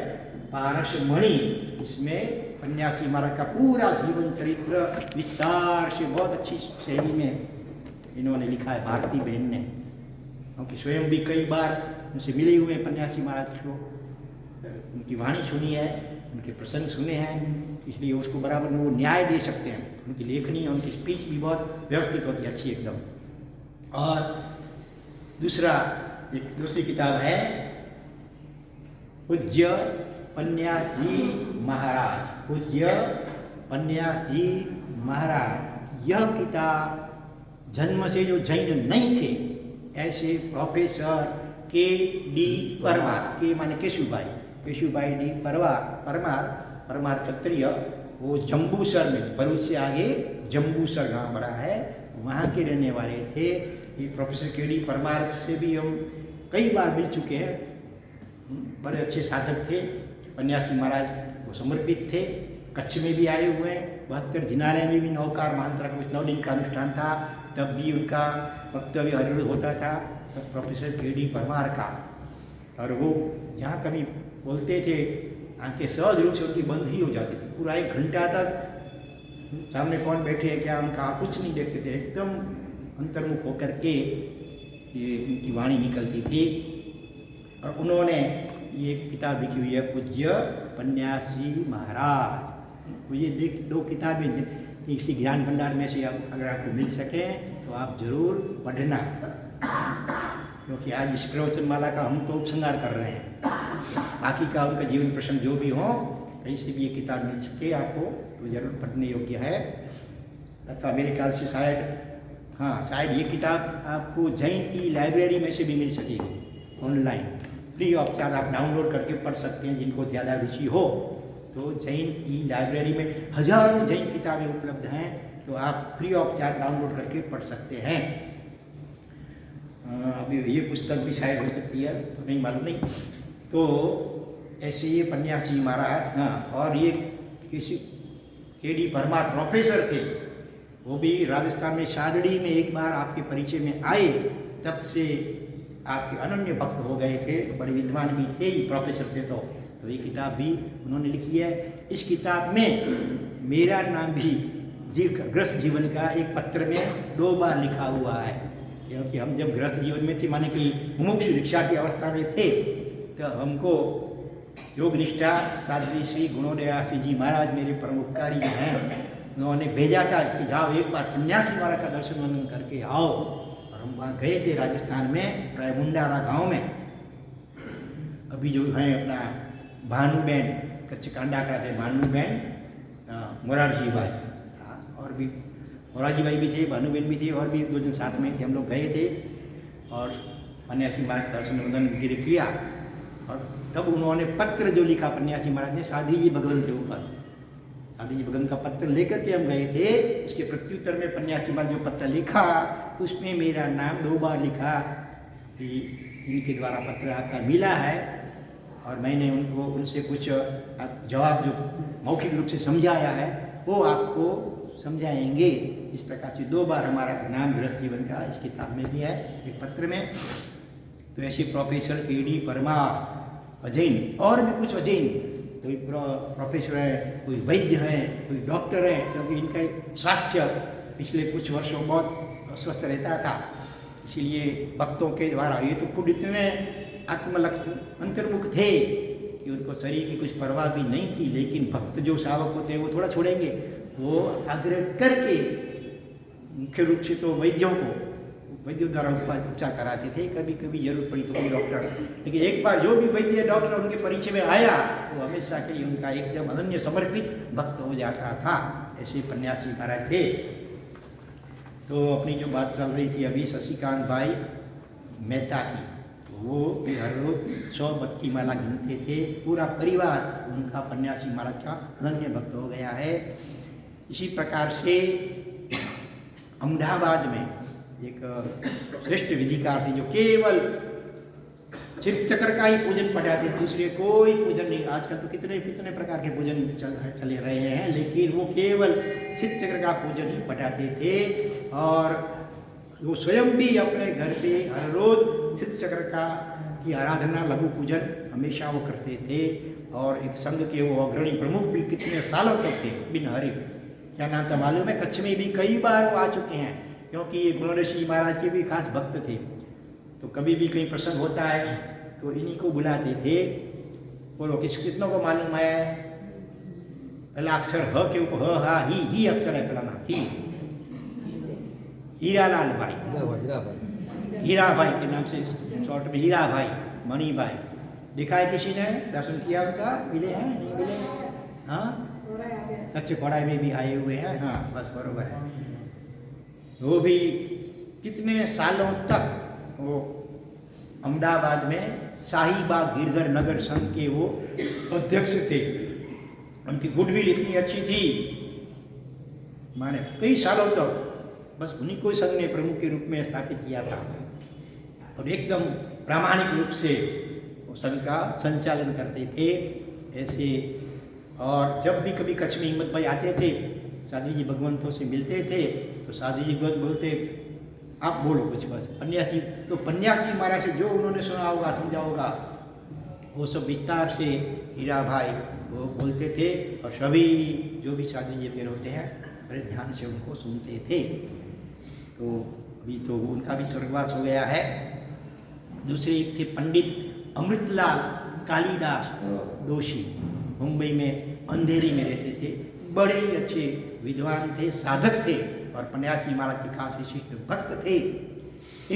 पारसमणि, इसमें पन्यासी महाराज का पूरा जीवन चरित्र विस्तार से बहुत अच्छी शैली में इन्होंने लिखा है भारती बहन ने, क्योंकि स्वयं भी कई बार उनसे मिले हुए हैं पन्यासी महाराज को, उनकी वाणी सुनी है, उनके प्रसंग सुने हैं, इसलिए उसको बराबर में वो न्याय दे सकते हैं। उनकी लेखनी और उनकी स्पीच भी बहुत व्यवस्थित होती है, अच्छी एकदम। और दूसरी किताब है पूज्य पन्यास जी महाराज। पूज्य पन्यास जी महाराज, यह किताब जन्म से जो जैन नहीं थे ऐसे प्रोफेसर के.डी. परमार, के माने केशुभाई डी परमार क्षत्रिय, वो जम्बूसर में, भरूच से आगे जम्बूसर गांव बड़ा है, वहाँ के रहने वाले थे। ये प्रोफेसर के.डी. परमार से भी हम कई बार मिल चुके हैं, बड़े अच्छे साधक थे, पन्यासी महाराज वो समर्पित थे। कच्छ में भी आए हुए हैं, 72 जिनालय में भी नौकार महांतरा कुछ 9 दिन का अनुष्ठान था, तब भी उनका वक्तव्य हर होता था प्रोफेसर के.डी. परमार का। और वो जहाँ कभी बोलते थे, आंखें सहज रूप से उनकी बंद ही हो जाती थी, पूरा 1 घंटा तक सामने कौन बैठे हैं क्या उनका कुछ नहीं देखते थे, एकदम अंतर्मुख होकर के ये उनकी वाणी निकलती थी। और उन्होंने ये किताब लिखी हुई है पूज्य पन्यासी महाराज। तो ये 2 किताबें किसी ज्ञान भंडार में से अगर आपको मिल सके तो आप जरूर पढ़ना, क्योंकि आज इस प्रवचन माला का हम तो उपसंहार कर रहे हैं, बाकी का उनका जीवन प्रसंग जो भी हो, कहीं से भी ये किताब मिल सके आपको तो जरूर पढ़ने योग्य है। तथा मेरे ख्याल से शायद ये किताब आपको जैन की लाइब्रेरी में से भी मिल सकेगी, ऑनलाइन फ्री ऑफ चार्ज आप डाउनलोड करके पढ़ सकते हैं। जिनको ज़्यादा रुचि हो तो जैन की लाइब्रेरी में हजारों जैन किताबें उपलब्ध हैं, तो आप फ्री ऑफ चार्ज डाउनलोड करके पढ़ सकते हैं। अभी ये पुस्तक भी शायद हो सकती है, तो नहीं मालूम नहीं। तो ऐसे ये पन्यासी महाराज, और ये किसी के.डी. परमार प्रोफेसर थे, वो भी राजस्थान में शादड़ी में एक बार आपके परिचय में आए, तब से आपके अनन्य भक्त हो गए थे, बड़े विद्वान भी थे ही, प्रोफेसर थे। तो ये किताब भी उन्होंने लिखी है। इस किताब में मेरा नाम भी गृहस्थ जीवन का एक पत्र में 2 बार लिखा हुआ है, क्योंकि हम जब गृहस्थ जीवन में थे, माने कि मुमुक्षु दीक्षार्थी अवस्था में थे, तो हमको योग निष्ठा साध्वी श्री गुणोदयासी जी महाराज मेरे प्रमुखकारी हैं, उन्होंने भेजा था कि जाओ एक बार पन्यासी महाराज का दर्शन वंदन करके आओ। और हम वहाँ गए थे राजस्थान में, प्राय मुंडारा गांव में। अभी जो है अपना भानुबेन कच्छ कांडा का थे, भानुबेन मोरारजी भाई, और भी मोरारजी भाई भी थे, भानुबेन भी थे, और भी 1-2 जन साथ में थे। हम लोग गए थे और पन्यासी महाराज दर्शन वंदन वगैरह किया। और तब उन्होंने पत्र जो लिखा पन्यासी महाराज ने साधी जी भगवान के ऊपर, साधी जी भगवान का पत्र लेकर के हम गए थे। उसके प्रत्युत्तर में पन्यासी महाराज जो पत्र लिखा, उसमें मेरा नाम 2 बार लिखा कि इनके द्वारा पत्र आपका मिला है, और मैंने उनसे कुछ जवाब जो मौखिक रूप से समझाया है वो आपको समझाएंगे। इस प्रकार से 2 बार हमारा नाम गृहस्थ जीवन का इस किताब में भी है, एक पत्र में। तो ऐसे प्रोफेसर के.डी. परमार अजैन, और भी कुछ अजैन, कोई प्रोफेसर है, कोई वैद्य है, कोई डॉक्टर है, क्योंकि इनका स्वास्थ्य पिछले कुछ वर्षों बहुत अस्वस्थ रहता था, इसीलिए भक्तों के द्वारा ये तो खुद इतने अंतर्मुख थे कि उनको शरीर की कुछ परवाह भी नहीं थी, लेकिन भक्त जो शावक होते हैं वो थोड़ा छोड़ेंगे, वो आग्रह करके मुख्य रूप से तो वैद्यों द्वारा उपचार कराते थे, कभी कभी जरूरत पड़ी तो कोई डॉक्टर। लेकिन एक बार जो भी वैद्य डॉक्टर उनके परिचय में आया, वो हमेशा के लिए उनका एकदम अनन्य समर्पित भक्त हो जाता था। ऐसे पन्यासी महाराज थे। तो अपनी जो बात चल रही थी अभी शशिकांत भाई मेहता की, वो भी हर रोज 100 बत की माला गिनते थे, पूरा परिवार उनका पन्यासी महाराज का अनन्य भक्त हो गया है। इसी प्रकार से अहमदाबाद में एक श्रेष्ठ विधिकार थे जो केवल सिर्फ चक्र का ही पूजन पढ़ाते, दूसरे कोई पूजन नहीं। आजकल तो कितने कितने प्रकार के पूजन चले रहे हैं, लेकिन वो केवल सिद्ध चक्र का पूजन ही पढ़ाते थे। और वो स्वयं भी अपने घर पे हर रोज सिद्ध चक्र की आराधना, लघु पूजन हमेशा वो करते थे। और एक संघ के वो अग्रणी प्रमुख भी कितने सालों तक थे, बिन हरि, क्या नाम था मालूम है? कच्छ में भी कई बार वो आ चुके हैं, क्योंकि ये गुण ऋषि महाराज के भी खास भक्त थे। तो कभी भी कहीं प्रसंग होता है तो इन्हीं को बुलाते थे। बोलो कितनों को मालूम है? पहला अक्षर ह के ऊपर ह हा ही अक्षर है, पहला नाम ही। हीरालाल भाई, हीरा भाई के नाम से शॉर्ट में हीरा भाई, मणि भाई। देखा है किसी ने? दर्शन किया उनका? मिले हैं नहीं मिले? हाँ, अच्छे पढ़ाई में भी आए हुए हैं। हाँ बस बरोबर है। वो भी कितने सालों तक वो अहमदाबाद में शाहीबाग गिरधर नगर संघ के वो अध्यक्ष थे। उनकी गुडविल इतनी अच्छी थी, माने कई सालों तक बस उन्हीं को संघ ने प्रमुख के रूप में स्थापित किया था और एकदम प्रामाणिक रूप से वो संघ का संचालन करते थे ऐसे। और जब भी कभी कच्छ में हिम्मत भाई आते थे, साधी जी भगवंतों से मिलते थे, तो साधी जी बोलते आप बोलो कुछ बस। पन्यासी तो पन्यासी महाराज से जो उन्होंने सुना होगा, समझा होगा, वो सब विस्तार से हीरा भाई वो बोलते थे और सभी जो भी साधी जी फिर होते हैं बड़े ध्यान से उनको सुनते थे। तो अभी तो उनका भी स्वर्गवास हो गया है। दूसरे एक थे पंडित अमृतलाल कालिदास दोषी, मुंबई में अंधेरी में रहते थे। बड़े ही अच्छे विद्वान थे, साधक थे और पन्यासी महाराज के खास विशिष्ट भक्त थे।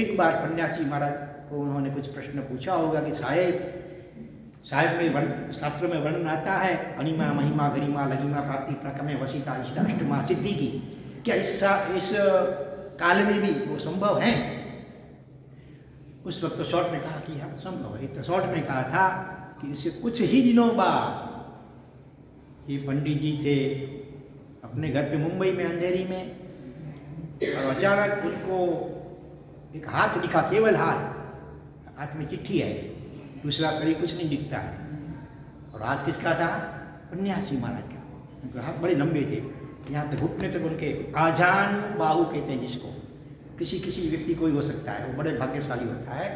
एक बार पन्यासी महाराज को उन्होंने कुछ प्रश्न पूछा होगा कि साहेब में शास्त्रों में वर्णन आता है अणिमा महिमा गरिमा लगिमा प्राप्ति प्रकमे वशिता इष्टा अष्टमा सिद्धि की, क्या इस काल में भी वो संभव है? उस वक्त तो शॉर्ट में कहा कि हाँ संभव है। तो शॉर्ट में कहा था कि इससे कुछ ही दिनों बाद ये पंडित जी थे अपने घर पे मुंबई में अंधेरी में, और अचानक उनको एक हाथ दिखा, केवल हाथ में चिट्ठी है, दूसरा शरीर कुछ नहीं दिखता है। और हाथ किसका था? पन्यासी महाराज का। उनके हाथ बड़े लंबे थे, यहाँ तक घुटने तक उनके आजान बाहु कहते हैं जिसको, किसी व्यक्ति को ही हो सकता है, वो बड़े भाग्यशाली होता है।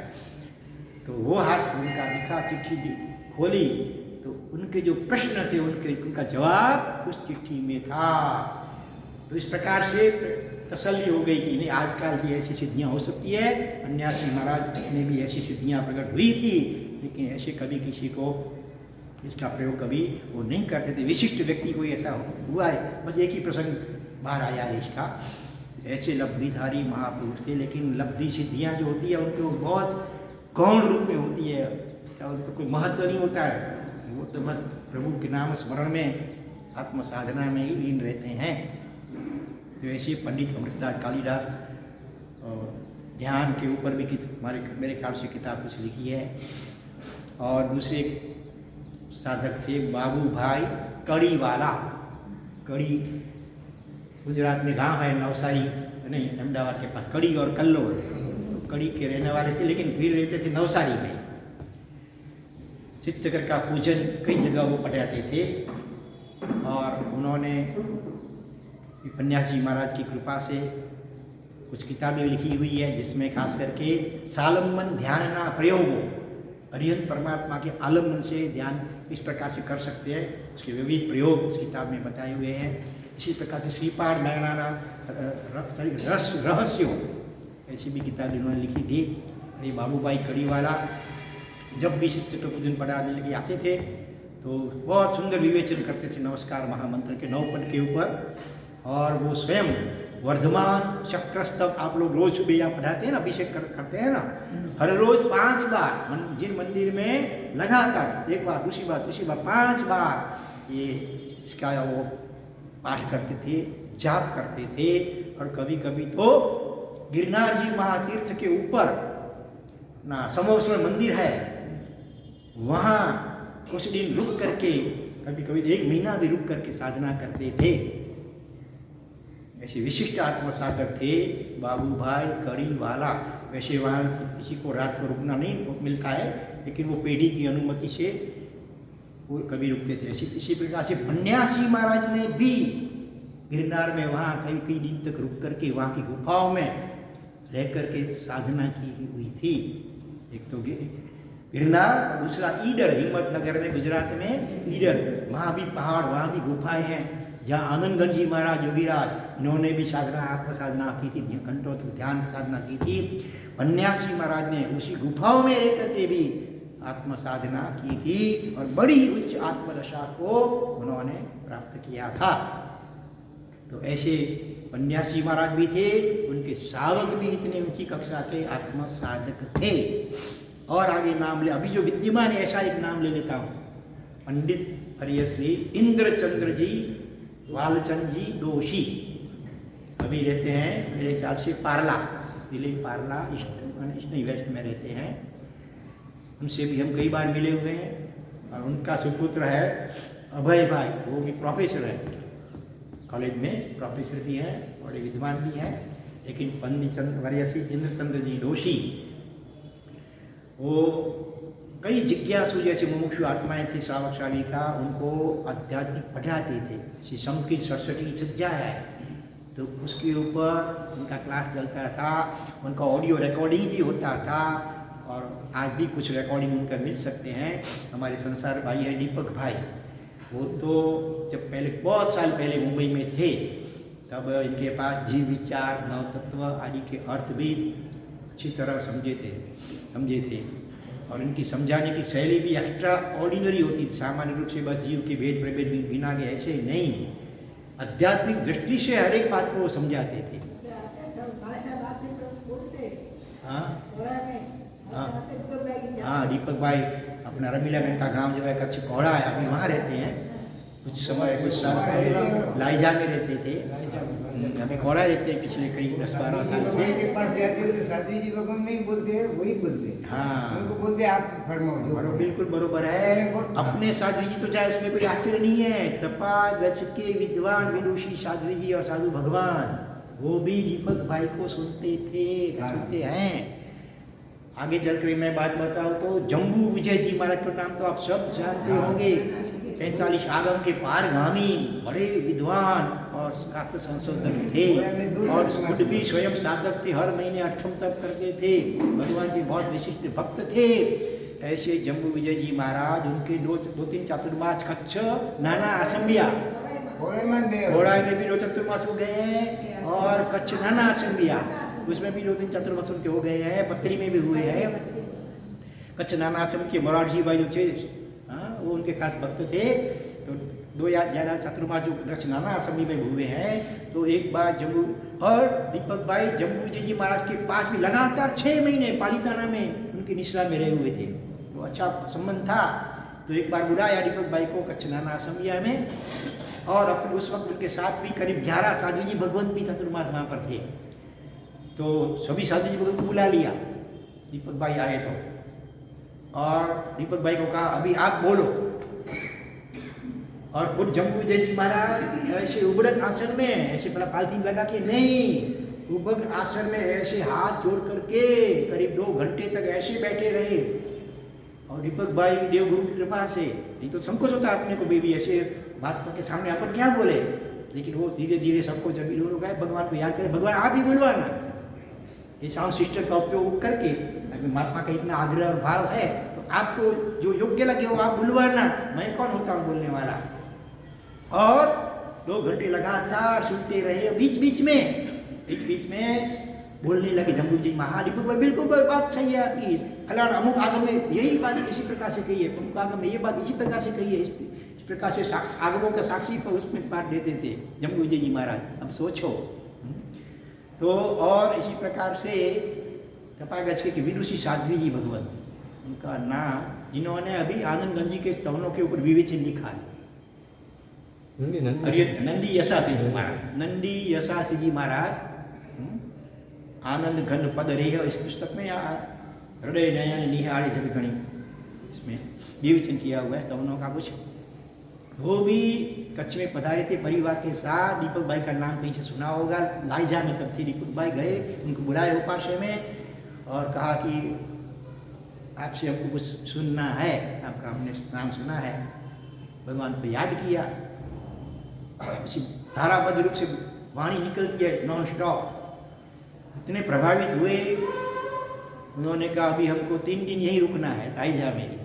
तो वो हाथ उनका दिखा, चिट्ठी खोली तो उनके जो प्रश्न थे उनका जवाब उस चिट्ठी में था। तो इस प्रकार से तसल्ली हो गई कि नहीं आजकल भी ऐसी सिद्धियाँ हो सकती है। पन्यासी महाराज में भी ऐसी सिद्धियाँ प्रकट हुई थी, लेकिन ऐसे कभी किसी को इसका प्रयोग कभी वो नहीं करते थे। विशिष्ट व्यक्ति कोई ऐसा हुआ है, बस एक ही प्रसंग बाहर आया है इसका। ऐसे लब्धिधारी महापुरुष थे, लेकिन लब्धि सिद्धियाँ जो होती है उनके वो बहुत गौण रूप में होती है, क्या उनका कोई महत्व नहीं होता है। वो तो बस प्रभु के नाम स्मरण में आत्म साधना में ही लीन रहते हैं। जो ऐसे पंडित अमृतलाल कालिदास और ध्यान के ऊपर भी मेरे ख्याल से किताब कुछ लिखी है। और दूसरे साधक थे बाबू भाई कड़ीवाला। कड़ी गुजरात में गांव है, नवसारी नहीं अहमदाबाद के पास, कड़ी और कल्लोर। तो कड़ी के रहने वाले थे, लेकिन फिर रहते थे नवसारी में। चित्तकर का पूजन कई जगह वो पढ़ाते थे और उन्होंने पन्यासी महाराज की कृपा से कुछ किताबें लिखी हुई है, जिसमें खास करके सालंबन ध्यान ना प्रयोग, अरिहंत परमात्मा के आलम्बन से ध्यान इस प्रकार से कर सकते हैं, उसके विविध प्रयोग इस किताब में बताए हुए हैं। इसी प्रकार से श्रीपाद नारायण रहस्यों ऐसी भी किताब इन्होंने लिखी थी। ये बाबू भाई कड़ीवाला जब भी चित्तकर पूजन पढ़ाने लगे आते थे तो बहुत सुंदर विवेचन करते थे नमस्कार महामंत्र के 9 पद के ऊपर। और वो स्वयं वर्धमान चक्रस्तव आप लोग रोज सुबह यहाँ पढ़ाते हैं ना, अभिषेक करते हैं ना, हर रोज 5 बार जिन मंदिर में लगातार, एक बार दूसरी बार तीसरी बार 5 बार ये इसका वो पाठ करते थे, जाप करते थे। और कभी कभी तो गिरनार जी महातीर्थ के ऊपर ना समोसर मंदिर है, वहाँ कुछ दिन रुक करके, कभी कभी 1 महीना भी रुक करके साधना करते थे। ऐसे विशिष्ट आत्म साधक थे बाबू भाई कड़ीवाला। वैसे वहाँ किसी को रात को रुकना नहीं मिलता है, लेकिन वो पेढ़ी की अनुमति से वो कभी रुकते थे। इसी प्रकार से पन्यासी महाराज ने भी गिरनार में वहाँ कई दिन तक रुक करके वहाँ की गुफाओं में रह करके साधना की हुई थी। एक तो गिरनार और दूसरा ईडर, हिम्मतनगर में गुजरात में ईडर, वहाँ भी पहाड़, वहाँ भी गुफाएं हैं जहाँ आनंदगंज जी महाराज योगीराज, इन्होंने भी साधना, आत्म साधना की थी, घंटों तक ध्यान साधना की थी। पन्यासी महाराज ने उसी गुफाओं में रह करके भी आत्म साधना की थी और बड़ी उच्च आत्मदशा को उन्होंने प्राप्त किया था। तो ऐसे पन्यासी महाराज भी थे, उनके श्रावक भी इतने ऊंची कक्षा के आत्म साधक थे। और आगे नाम ले, अभी जो विद्यमान है ऐसा एक नाम ले लेता हूँ, पंडित हरिय श्री इंद्रचंद्र जी वालचंद जी दोषी, अभी रहते हैं मेरे ख्याल से पारला, दिल्ली पारला ईस्ट वेस्ट में रहते हैं। उनसे भी हम कई बार मिले हुए हैं। और उनका सुपुत्र है अभय भाई, वो भी प्रोफेसर है, कॉलेज में प्रोफेसर भी हैं, बड़े विद्वान भी हैं। लेकिन पंडित वर्यसी इंद्रचंद्र जी दोषी, वो कई जिज्ञासु जैसे मुमुक्षु आत्माएं थी श्रावकशाली का, उनको आध्यात्मिक पढ़ाते थे। श्री संकीर्त सरस्वती सज्जा है तो उसके ऊपर उनका क्लास चलता था, उनका ऑडियो रिकॉर्डिंग भी होता था। और आज भी कुछ रिकॉर्डिंग उनका मिल सकते हैं। हमारे संसार भाई है दीपक भाई, वो तो जब पहले बहुत साल पहले मुंबई में थे, तब इनके पास जीव विचार नवतत्व आदि के अर्थ भी अच्छी तरह समझे थे। और इनकी समझाने की शैली भी एक्स्ट्रा ऑर्डिनरी होती थी। सामान्य रूप से बस जीव के भेद प्रभेद गिना गया ऐसे ही नहीं, आध्यात्मिक दृष्टि से हर एक बात को वो समझाते थे। हाँ, दीपक भाई अपना रमीला बहन का गाँव जो है कच्छ कोड़ा है, अभी वहाँ रहते हैं। कुछ साल पहले लाइजा में रहते थे, हमें कोड़ा रहते हैं पिछले करीब 10-12 साल से। के पास जाते थे, साथी जी लोगों नहीं बोलते, वही बोलते। हाँ, उनको बोलते आप फरमाओ। बिल्कुल बरोबर है। अपने साध्वी जी तो चाहे उसमें कोई आश्चर्य नहीं है। तपागच के विद्वान विदुषी साध्वी जी और साधु भगवान, वो भी दीपक भाई को सुनते हैं। आगे चलकर मैं बात बताऊं तो जम्बू विजय जी महाराज का नाम तो आप सब जानते होंगे। 45 आगम के पारगामी बड़े विद्वान और शास्त्र संशोधक थे, और खुद भी स्वयं साधक थे, हर महीने 8 तप करते थे, भगवान के बहुत विशिष्ट भक्त थे। ऐसे जम्बू विजय जी महाराज, उनके 2-3 चातुर्मास कच्छ नाना असंबिया, घोड़ा में भी 2 चतुर्मास हो गए हैं, और कच्छ नाना असंबिया उसमें भी 2-3 चातुर्मास उनके हो गए हैं, पत्री में भी हुए हैं। कच्छ नाना आश्रम के मोरारजी भाई जो थे, वो उनके खास भक्त थे। तो 2 या ज़्यादा चातुर्मास जो कच्छ नाना आश्रम में हुए हैं। तो एक बार जम्मू और दीपक भाई जम्मू विजय जी महाराज के पास भी लगातार 6 महीने पालीताना में उनकी निश्रा में रहे हुए थे, तो अच्छा संबंध था। तो एक बार बुलाया दीपक भाई को कच्छ नाना आश्रम में, और अपने उस वक्त उनके साथ भी करीब 11 साधु जी भगवंत भी चातुर्मास वहाँ पर थे। तो सभी साधु जी भगवंत को बुला लिया, दीपक भाई आए तो, और दीपक भाई को कहा अभी आप बोलो। और खुद जम्मू विजय जी महाराज ऐसे उबड़क आसन में, ऐसे बड़ा पालथी लगा के नहीं, उबड़क आसन में ऐसे हाथ जोड़ करके करीब 2 घंटे तक ऐसे बैठे रहे। और दीपक भाई देवगुरु की कृपा से, नहीं तो संकोच होता अपने को भी ऐसे बात करके सामने अपन क्या बोले, लेकिन वो धीरे धीरे सबको जब इधर हो गए, भगवान को याद करें, भगवान आप ही बुलवाना। ये साउंड सिस्टम का उपयोग करके, अगर महात्मा का इतना आग्रह और भाव है तो आपको जो योग्य लगे हो आप बुलवाना, मैं कौन होता हूँ बोलने वाला। और 2 घंटे लगातार सुनते रहे। बीच बीच में बोलने लगे जम्बू जी महाराज, बिल्कुल बात सही है आपकी, फलाना अमुक आगम में यही बात इसी प्रकार से कही है, अमुक आगम में ये बात इसी प्रकार से कही है, इस प्रकार से आगमों का साक्षी पर उसमें पाठ देते थे जम्बू विजय जी महाराज। अब सोचो। तो और इसी प्रकार से तपागच के विदुषी साध्वी जी भगवत, उनका नाम, जिन्होंने अभी आनंदगंज जी के स्तवनों के ऊपर विवेचन लिखा है, नंदी यशासी जी महाराज, नंदी यशासी जी महाराज, आनंद घन पद रेह, इस पुस्तक में या हृदय नयन निहारे जग गणी, इसमें विवेचन किया हुआ है स्तवनों का कुछ। वो भी कच्छ में पधारे थे परिवार के साथ। दीपक भाई का नाम कहीं से सुना होगा, लाइजा में तब थे दीपक भाई, गए उनको बुलाए उपाश्रय में और कहा कि आपसे हमको कुछ सुनना है, आपका हमने नाम सुना है। भगवान को याद किया, इसी धाराबद्ध रूप से वाणी निकलती है नॉन स्टॉप। इतने प्रभावित हुए, उन्होंने कहा अभी हमको 3 दिन यहीं रुकना है लाइजा में ही,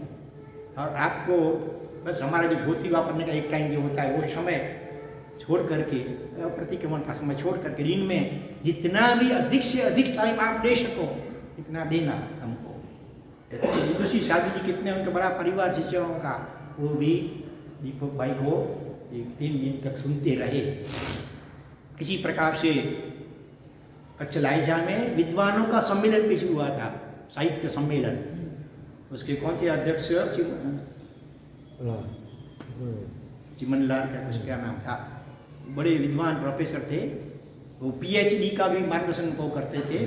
और आपको बस हमारा जो गोत्री वापरने का एक टाइम जो होता है वो समय छोड़ करके, प्रतिक्रमण का समय छोड़ करके दिन में जितना भी अधिक से अधिक टाइम आप दे सको इतना देना हमको। दूसरी शादी जी कितने उनका बड़ा परिवार शिष्यों का, वो भी दीपक भाई को 3 दिन तक सुनते रहे। इसी प्रकार से कच्छ लाइजा में विद्वानों का सम्मेलन भी हुआ था, साहित्य सम्मेलन। उसके कौन थे अध्यक्ष? चिमनलाल का कुछ क्या नाम था, बड़े विद्वान प्रोफेसर थे। वो पीएचडी का भी मार्गदर्शन को करते थे।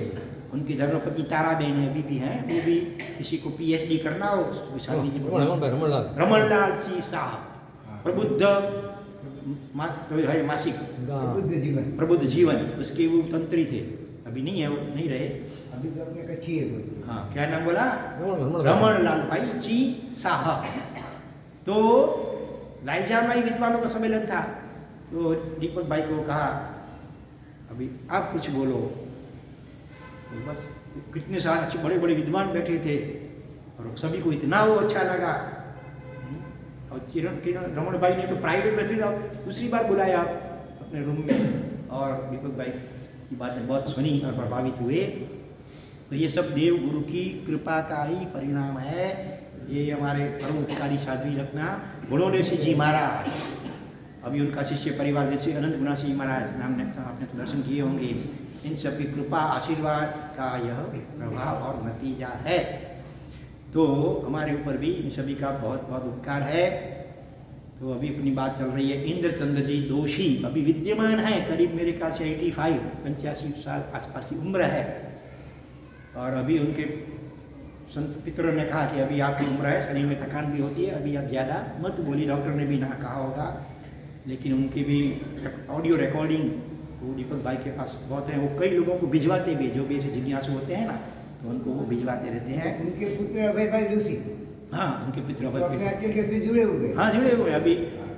उनकी धर्मपति ताराबेन अभी भी हैं, वो भी किसी को पीएचडी करना हो शादी जी रमणलाल जी साहब, प्रबुद्ध मासिक प्रबुद्ध जीवन उसके वो तंत्री थे। अभी नहीं है, वो नहीं रहे। अभी तो अपने कच्ची है तो। हाँ, क्या नाम बोला? रमणलाल भाई जी साहब। तो लाइजा में विद्वानों का सम्मेलन था। तो दीपक भाई को कहा अभी आप कुछ बोलो। तो बस कितने सारे अच्छे बड़े बड़े विद्वान बैठे थे और सभी को इतना वो अच्छा लगा। और रमण भाई ने तो प्राइवेट में फिर अब दूसरी बार बुलाया अपने रूम में, और दीपक भाई की बातें बहुत सुनी और प्रभावित हुए। तो ये सब देव गुरु की कृपा का ही परिणाम है। ये हमारे परोपकारी साध्वी रत्ना गुणोदेशी जी महाराज, अभी उनका शिष्य परिवार जैसे अनंत गुणासी जी महाराज नाम आपने तो दर्शन किए होंगे। इन सब की कृपा आशीर्वाद का यह प्रभाव और नतीजा है। तो हमारे ऊपर भी इन सभी का बहुत बहुत उपकार है। तो अभी अपनी बात चल रही है इंद्रचंद्र जी दोषी, अभी विद्यमान है, करीब मेरे ख्याल से 85 साल आसपास की उम्र है। और अभी उनके संत पितरों ने कहा कि अभी आपकी उम्र है, शरीर में थकान भी होती है, अभी आप ज़्यादा मत बोलिए, डॉक्टर ने भी ना कहा होगा। लेकिन उनकी भी ऑडियो रिकॉर्डिंग वो दीपक भाई के पास बहुत है। वो कई लोगों को भिजवाते भी, जो भी ऐसे जिज्ञासु होते हैं ना, तो उनको वो भिजवाते रहते हैं। उनके पुत्र अभय भाई जोशी, हाँ, उनके पितरों तो अपने आचरण से जुड़े हुए। हाँ, जुड़े हुए। अभी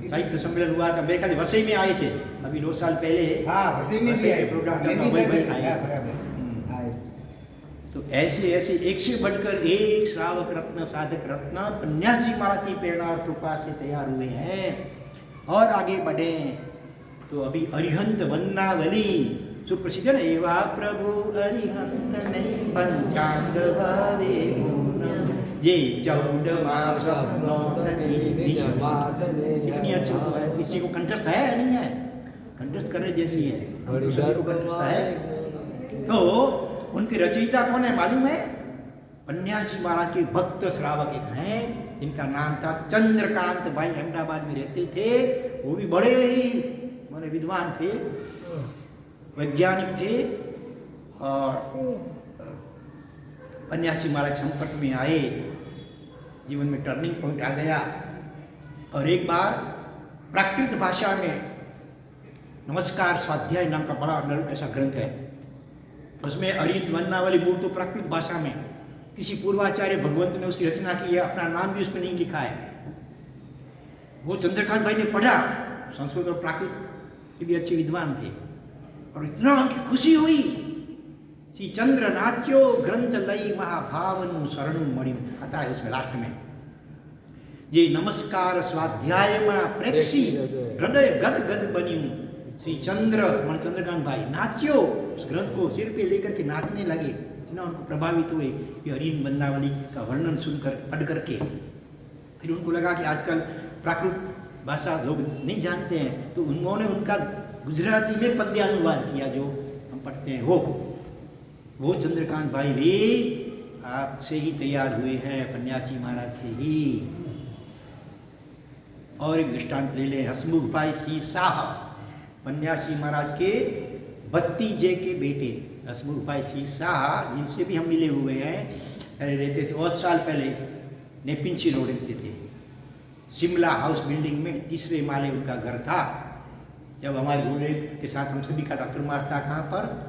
साहित्य सम्मेलन हुआ था, मेरे ख्याल वसई में आए थे अभी 2 साल पहले। हाँ, वसई में भी आए, प्रोग्राम मैं भी आए। आए। तो ऐसे ऐसे एक से बढ़कर एक श्रावक रत्न, साधक रत्न पन्यास जी महाराज की प्रेरणा और कृपा से तैयार हुए हैं और आगे बढ़े। तो अभी अरिहंत वंदनावली सुप्रसिद्ध है ना, एवा प्रभु अरिहंत ने पंचांग भावे जे 14 मास कितनी अच्छी है। किसी को कंठस्थ है नहीं है? कंठस्थ करने जैसी है, कंठस्थ है। तो उनके रचयिता कौन है मालूम है? पन्यासी महाराज के भक्त श्रावक एक हैं, जिनका नाम था चंद्रकांत भाई, अहमदाबाद में रहते थे। वो भी बड़े ही माने विद्वान थे, वैज्ञानिक थे। और पन्यासी महाराज संपर्क में आए, जीवन में टर्निंग पॉइंट आ गया। और एक बार प्राकृत भाषा में नमस्कार स्वाध्याय नाम का बड़ा ऐसा ग्रंथ है, उसमें अरिहंत वंदनावली मूल तो प्राकृत भाषा में किसी पूर्वाचार्य भगवंत ने उसकी रचना की है, अपना नाम भी उसमें नहीं लिखा है। वो चंद्रकांत भाई ने पढ़ा, संस्कृत और प्राकृत के भी अच्छे विद्वान थे, और इतना उनकी खुशी हुई। श्री चंद्र नाच्यो ग्रंथ लई महाभावनु शरणु मणि आता है उसमें लास्ट में, जे नमस्कार स्वाध्याय में प्रेक्षी हृदय गद गद बन्यू। श्री चंद्रकांत भाई नाच्यो, उस ग्रंथ को सिर पे लेकर के नाचने लगे, इतना उनको प्रभावित हुए कि अरिहंत वंदनावली का वर्णन सुनकर पढ़ करके। फिर उनको लगा कि आजकल प्राकृत भाषा लोग नहीं जानते हैं, तो उन्होंने उनका गुजराती में पद्यानुवाद किया जो हम पढ़ते हैं। वो चंद्रकांत भाई भी आपसे ही तैयार हुए हैं, पन्यासी महाराज से ही। और एक दृष्टांत ले लें, हसमुख भाई सी साहब, पन्यासी महाराज के भतीजे के बेटे हसमुख भाई सी साहब, जिनसे भी हम मिले हुए हैं। पहले रहते थे, बहुत साल पहले नेपिंची रोड रहते थे, शिमला हाउस बिल्डिंग में 3रे माले उनका घर था। जब हमारे गुरुदेव के साथ हम सभी का चातुर्मास था, कहाँ पर?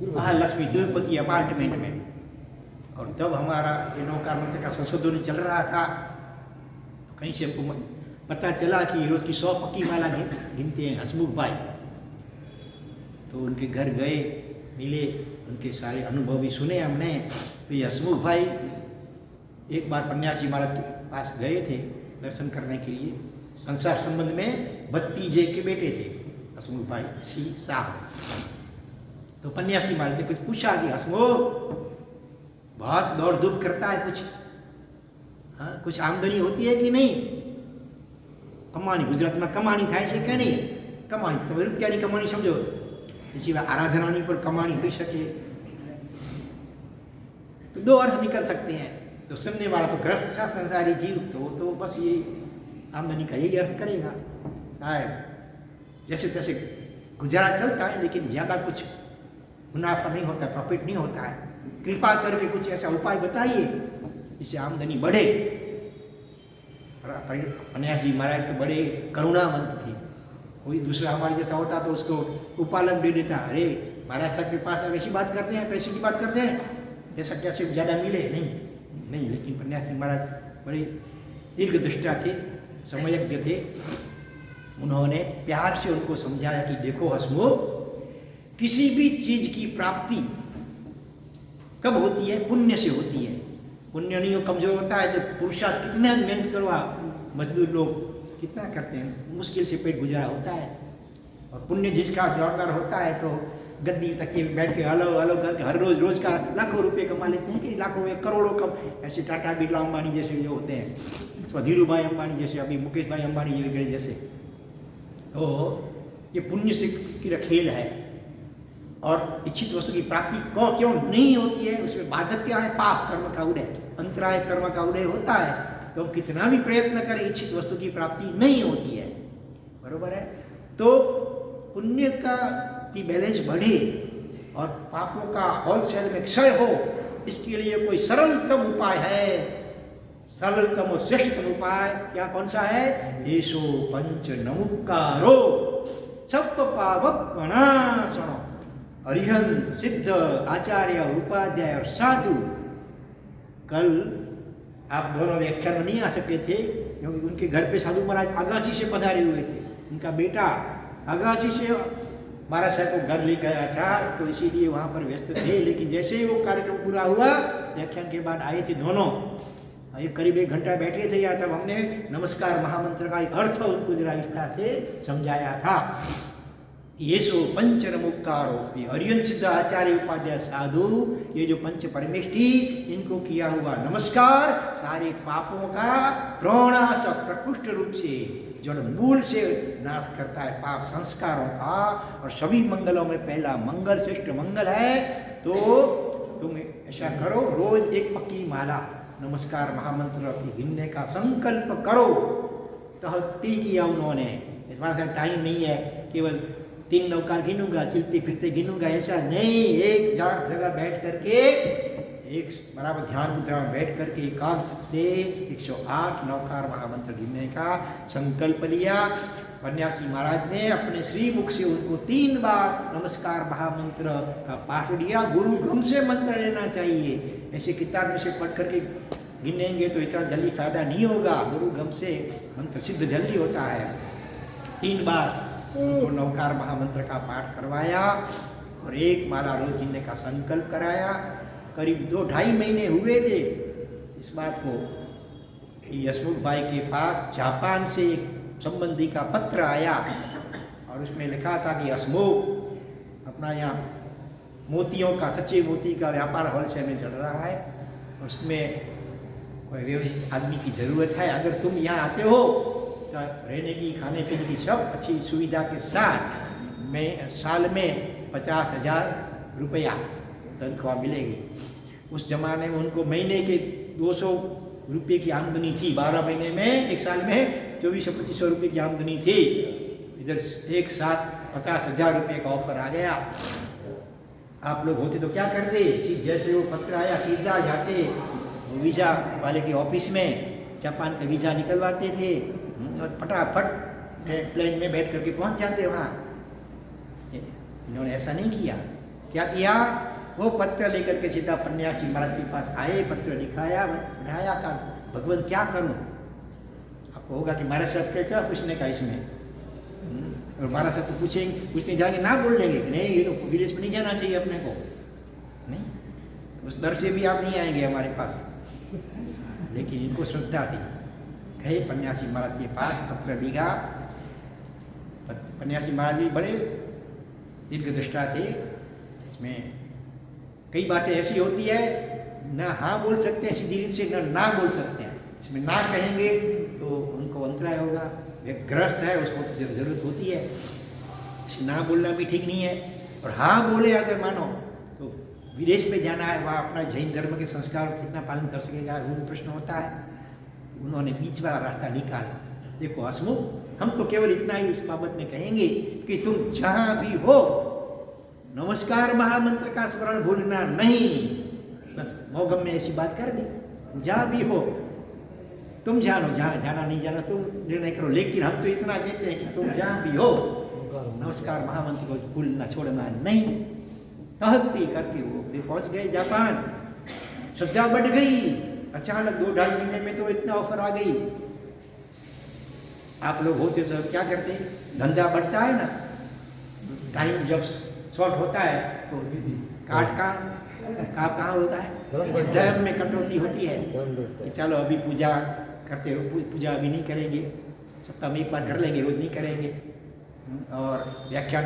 महालक्ष्मी तिरुपति अपार्टमेंट में। और तब हमारा ये नौकार मंत्र का संशोधन चल रहा था, तो कहीं से हमको पता चला कि रोज की 100 पक्की माला गिनते हैं हसमुख भाई। तो उनके घर गए, मिले, उनके सारे अनुभव भी सुने हमने। तो ये हसमुख भाई एक बार पन्यासी महाराज के पास गए थे दर्शन करने के लिए, संसार संबंध में भतीजे के बेटे थे। हसमुख भाई सी साहब। तो पन्यासी महाराज ने कुछ पूछा कि हसमुख बहुत दौड़ धूप करता है, कुछ आमदनी होती है कि नहीं? कमाणी ગુજરાતમાં કમાણી થાય છે કે નહીં? કમાણી તમે રૂપિયાની કમાણી સમજો, એ સિવાય આરાધનાની પર કમાણી હોઈ શકે, तो दो अर्थ निकल सकते हैं। तो सुनने वाला तो ग्रस्त सा संसारी जीव तो बस ये आमदनी का यही अर्थ करेगा, शायद जैसे तैसे गुजारा चलता है, लेकिन ज़्यादा कुछ मुनाफा नहीं होता, प्रॉफिट नहीं होता है। कृपा करके कुछ ऐसा उपाय बताइए जिससे आमदनी बढ़े। पन्यासी महाराज तो बड़े करुणावंत थे, कोई दूसरा हमारे जैसा होता तो उसको उपालन दे देता, अरे महाराज साहब के पास अब ऐसी बात करते हैं, पैसे की बात करते हैं, जैसा कैसे ज़्यादा मिले, नहीं। लेकिन पन्यासी महाराज बड़े दीर्घ दृष्टा थे, समयज्ञ थे। उन्होंने प्यार से उनको समझाया कि देखो हसमुख, किसी भी चीज की प्राप्ति कब होती है? पुण्य से होती है। पुण्य नहीं हो, कमजोर होता है तो पुरुषार्थ कितना मेहनत करवा, मजदूर लोग कितना करते हैं, मुश्किल से पेट गुजारा होता है। और पुण्य जिसका जोरदार होता है तो गद्दी तक के बैठ के अलग अलग करके हर रोज का लाखों रुपए कमा लेते हैं, कि लाखों में करोड़ों कम। ऐसे टाटा बिरला अंबानी जैसे जो होते हैं, अथवा धीरू भाई अंबानी जैसे, अभी मुकेश भाई अंबानी वगैरह जैसे। तो ये पुण्य से की खेल है। और इच्छित वस्तु की प्राप्ति क्यों नहीं होती है? उसमें बाधक क्या है? पाप कर्म का उदय, अंतराय कर्म का उदय होता है। तो कितना भी प्रयत्न करें, इच्छित वस्तु की प्राप्ति नहीं होती है, बरोबर है। तो पुण्य का की बैलेंस बढ़े और पापों का होलसेल में क्षय हो, इसके लिए कोई सरलतम उपाय है, सरलतम और श्रेष्ठतम उपाय क्या कौन सा है? येषो पंच नमुक्कारो सप्प पावपनाशनो, अरिहंत सिद्ध आचार्य उपाध्याय और साधु। कल आप दोनों व्याख्यान में नहीं आ सकते थे क्योंकि उनके घर पे साधु महाराज अगासी से पधारे हुए थे। उनका बेटा अगासी से महाराज साहब को घर ले गया था, तो इसीलिए वहाँ पर व्यस्त थे। लेकिन जैसे ही वो कार्यक्रम पूरा हुआ, व्याख्यान के बाद आए थे दोनों, ये करीब 1 घंटा बैठे थे या, तब हमने नमस्कार महामंत्र का अर्थ उनको जरा विस्तार से समझाया था। येषो पंच नमुक्कारो, ये अरिहंत सिद्ध आचार्य उपाध्याय साधु, ये जो पंच परमेष्ठी, इनको किया हुआ नमस्कार सारे पापों का प्रणाश प्रकृष्ट रूप से जड़ मूल से नाश करता है, पाप संस्कारों का। और सभी मंगलों में पहला मंगल, श्रेष्ठ मंगल है। तो तुम ऐसा करो, रोज 1 पक्की माला नमस्कार महामंत्र गिनने का संकल्प करो। तहत्ती किया उन्होंने, इस बात से टाइम नहीं है केवल 3 नौकार गिनूंगा, चलते फिरते गिनूंगा, ऐसा नहीं। एक जगह बैठ करके, एक बराबर ध्यान मुद्रा में बैठ करके एकांत से 108 नौकार महामंत्र गिनने का संकल्प लिया। पन्यासी महाराज ने अपने श्रीमुख से उनको 3 बार नमस्कार महामंत्र का पाठ दिया। गुरु गम से मंत्र लेना चाहिए, ऐसे किताब में से पढ़ करके गिनेंगे तो इतना जल्दी फायदा नहीं होगा। गुरु गम से मंत्र सिद्ध जल्दी होता है। 3 बार उनको नौकार महामंत्र का पाठ करवाया और 1 माला रोज गिनने का संकल्प कराया। करीब 2-2.5 महीने हुए थे इस बात को कि हसमुख भाई के पास जापान से एक संबंधी का पत्र आया और उसमें लिखा था कि हसमुख अपना यहाँ मोतियों का, सच्चे मोती का व्यापार होलसेल में चल रहा है, उसमें कोई व्यवस्थित आदमी की ज़रूरत है। अगर तुम यहाँ आते हो तो रहने की, खाने पीने की सब अच्छी सुविधा के साथ में साल में 50,000 रुपया तनख्वाह मिलेगी। उस जमाने में उनको महीने के 200 रुपये की आमदनी थी, 12 महीने में, 1 साल में 2400-2500 रुपये की आमदनी थी। इधर एक साथ 50,000 रुपये का ऑफर आ गया। आप लोग होते तो क्या करते? जैसे वो पत्र आया सीधा जाते वीज़ा वाले के ऑफिस में, जापान का वीज़ा निकलवाते थे और फटाफट प्लेन में बैठ करके पहुंच जाते वहाँ। इन्होंने ऐसा नहीं किया। क्या किया? वो पत्र लेकर के सीधा पन्यासी महाराज के पास आए, पत्र लिखाया, बढ़ाया का भगवान क्या करूं? आपको होगा कि महाराज साहब के क्या पूछने का इसमें, और महाराज साहब तो पूछने जाएंगे ना, बोल देंगे नहीं ये तो विदेश में नहीं जाना चाहिए अपने को, नहीं, उस दर से भी आप नहीं आएंगे हमारे पास। लेकिन इनको श्रद्धा थी, गए पन्यासी महाराज के पास, पत्र लिखा, सन्यासी महाराज जी बड़े दीर्घदृष्टा थे। इसमें कई बातें ऐसी होती है ना हाँ बोल सकते हैं सीधी रीत से, ना बोल सकते हैं। इसमें ना कहेंगे तो उनको अंतराय होगा, वे ग्रस्त है, उसको जरूरत होती है। ना बोलना भी ठीक नहीं है। और हाँ बोले अगर मानो तो विदेश में जाना है, वहाँ अपना जैन धर्म के संस्कार कितना पालन कर सकेगा, वो भी प्रश्न होता है। उन्होंने बीच वाला रास्ता निकाला। देखो हसमुख, हम तो केवल इतना ही इस बाबत में कहेंगे कि तुम जहाँ भी हो नमस्कार महामंत्र का स्मरण भूलना नहीं। बस मौगम में ऐसी बात कर दी, जहाँ भी हो तुम जानो, जहाँ जाना नहीं जाना तुम निर्णय करो, लेकिन हम तो इतना कहते हैं कि तुम जहाँ भी हो नमस्कार महामंत्र को भूलना छोड़ना नहीं। तहती करके वो फिर पहुंच गए जापान। श्रद्धा बढ़ गई। अचानक 2-2.5 महीने में तो इतना ऑफर आ गई। आप लोग होते तो क्या करते, धंधा बढ़ता है ना, टाइम जब शॉर्ट होता है तो काट कहाँ होता है, धर्म में कटौती होती है कि चलो अभी पूजा करते हो, पूजा अभी नहीं करेंगे, सप्ताह में एक बार कर लेंगे, रोज नहीं करेंगे। और व्याख्यान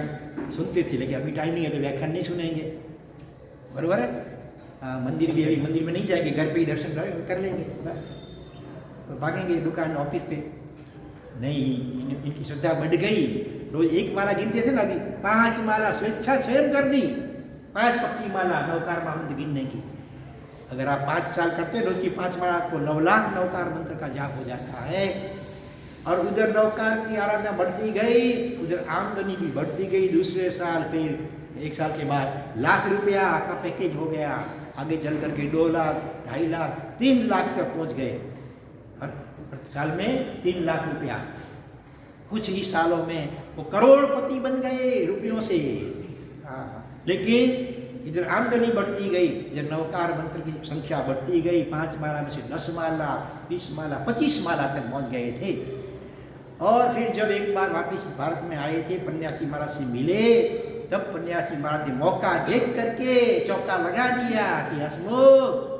सुनते थे, लेकिन अभी टाइम नहीं है तो व्याख्यान नहीं सुनेंगे, बरोबर है। मंदिर भी अभी मंदिर में नहीं जाएंगे, घर पे ही दर्शन कर लेंगे, बस तो भागेंगे दुकान ऑफिस पे। नहीं, इनकी श्रद्धा बढ़ गई। रोज 1 माला गिनते थे ना, अभी 5 माला स्वेच्छा स्वयं कर दी। 5 पक्की माला नवकार महामंत्र गिनने की। अगर आप 5 साल करते रोज की 5 माला, आपको 9 लाख नवकार मंत्र का जाप हो जाता है। और उधर नवकार की आराधना बढ़ती गई, उधर आमदनी भी बढ़ती गई। दूसरे साल फिर 1 साल के बाद लाख रुपया का पैकेज हो गया। आगे चल करके 2 लाख, 2.5 लाख, 3 लाख तक पहुंच गए। हर साल में 3 लाख रुपया। कुछ ही सालों में वो करोड़पति बन गए रुपयों से। लेकिन इधर आमदनी बढ़ती गई, इधर नवकार मंत्र की संख्या बढ़ती गई। 5 माला में से 10 माला, 20 माला, 25 माला तक पहुंच गए थे। और फिर जब एक बार वापस भारत में आए थे, पन्यासी महाराज से मिले, तब पन्यासी महाराज ने मौका देख करके चौका लगा दिया कि हसमुख,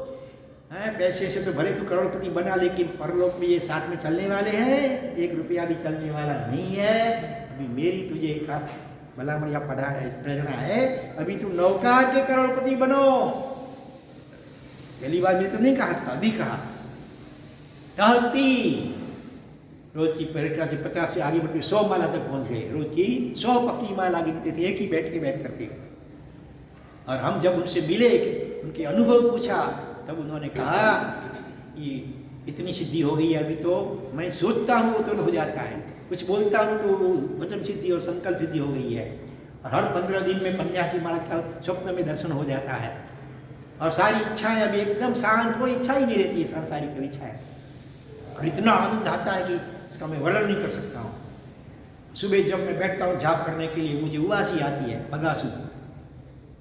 पैसे से तो भले तू करोड़पति बना, लेकिन परलोक में ये साथ में चलने वाले हैं, 1 रुपया भी चलने वाला नहीं है। अभी मेरी तुझे खास भला बढ़िया पढ़ा है, प्रेरणा है, अभी तू नौकार के करोड़पति बनो। पहली बार मैं तो नहीं कहा था, अभी कहा। टहलती रोज की परिक्रमा से 50 से आगे बढ़ती 100 माला तक पहुंच गए। रोज की 100 पक्की माला गिनते थे, एक ही बैठ करके। और हम जब उनसे मिले, उनके अनुभव पूछा, तब उन्होंने कहा कि इतनी सिद्धि हो गई है, अभी तो मैं सोचता हूँ तो हो जाता है, कुछ बोलता हूँ तो वचन सिद्धि और संकल्प सिद्धि हो गई है। और हर 15 दिन में पन्यासी महाराज का स्वप्न में दर्शन हो जाता है। और सारी इच्छाएं अभी एकदम शांत, कोई इच्छा ही नहीं रहती है, सांसारिक कोई इच्छा है। और इतना आनंद आता है कि इसका मैं वर्णन नहीं कर सकता हूँ। सुबह जब मैं बैठता हूँ जाप करने के लिए, मुझे उबासी आती है, बगासु,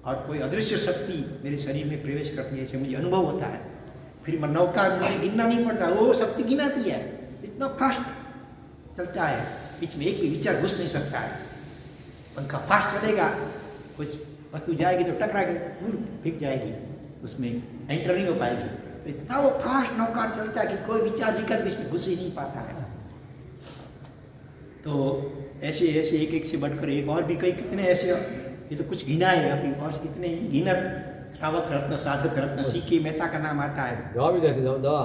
और कोई अदृश्य शक्ति मेरे शरीर में प्रवेश करती है, ऐसे मुझे अनुभव होता है। फिर मैं नौका मुझे गिनना नहीं पड़ता, वो शक्ति गिनाती है। इतना फास्ट चलता है, बीच में एक भी विचार घुस नहीं सकता है। पंखा फास्ट चलेगा, कुछ वस्तु जाएगी तो टकरा के फेंक जाएगी, उसमें एंटर नहीं हो पाएगी। तो इतना वो फास्ट नौकार चलता है कि कोई विचार विकर बीच में घुस ही नहीं पाता है। तो ऐसे ऐसे एक से बढ़कर एक, और भी कई कितने ऐसे, ये तो कुछ गिना है अभी, और कितने गिनर, श्रावक रत्न, साधक रत्न, सीके मेहता का नाम आता है। दवा भी देते, दवा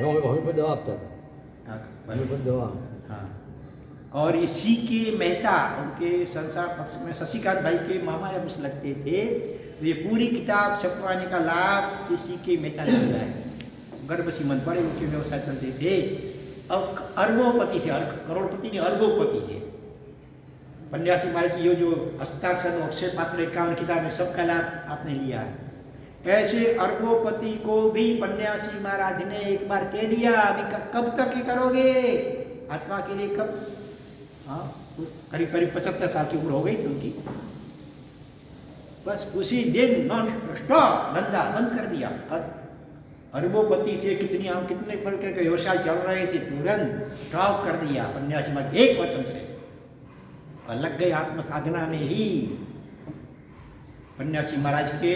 हमें पर दवा आपता हमें पर दवा। हाँ, और ये सीके मेहता उनके संसार पक्ष में शशिकांत भाई के मामा या कुछ लगते थे। तो ये पूरी किताब छपवाने का लाभ ये सीके मेहता ने मिला है। गर्भ सीमंत बड़े उसके व्यवसाय चलते थे। अब अरबोपति थे, करोड़पति ने अरबोपति थे। पन्यासी महाराज की ये जो हस्ताक्षर अक्षय पात्र 51 किताब में सबका लाभ आपने लिया है। ऐसे अरबोपति को भी पन्यासी महाराज ने एक बार कह दिया, अभी कब तक ये करोगे, आत्मा के लिए कब। हाँ, करीब 75 साल की उम्र हो गई थी उनकी। बस उसी दिन नॉन स्टॉप धंधा बंद कर दिया। अरबोपति थे, कितने प्रकार के व्यवसाय चल रहे थे, तुरंत स्टॉप कर दिया पन्यासी महाराज एक वचन से, और लग गए आत्म साधना में ही। पन्यासी महाराज के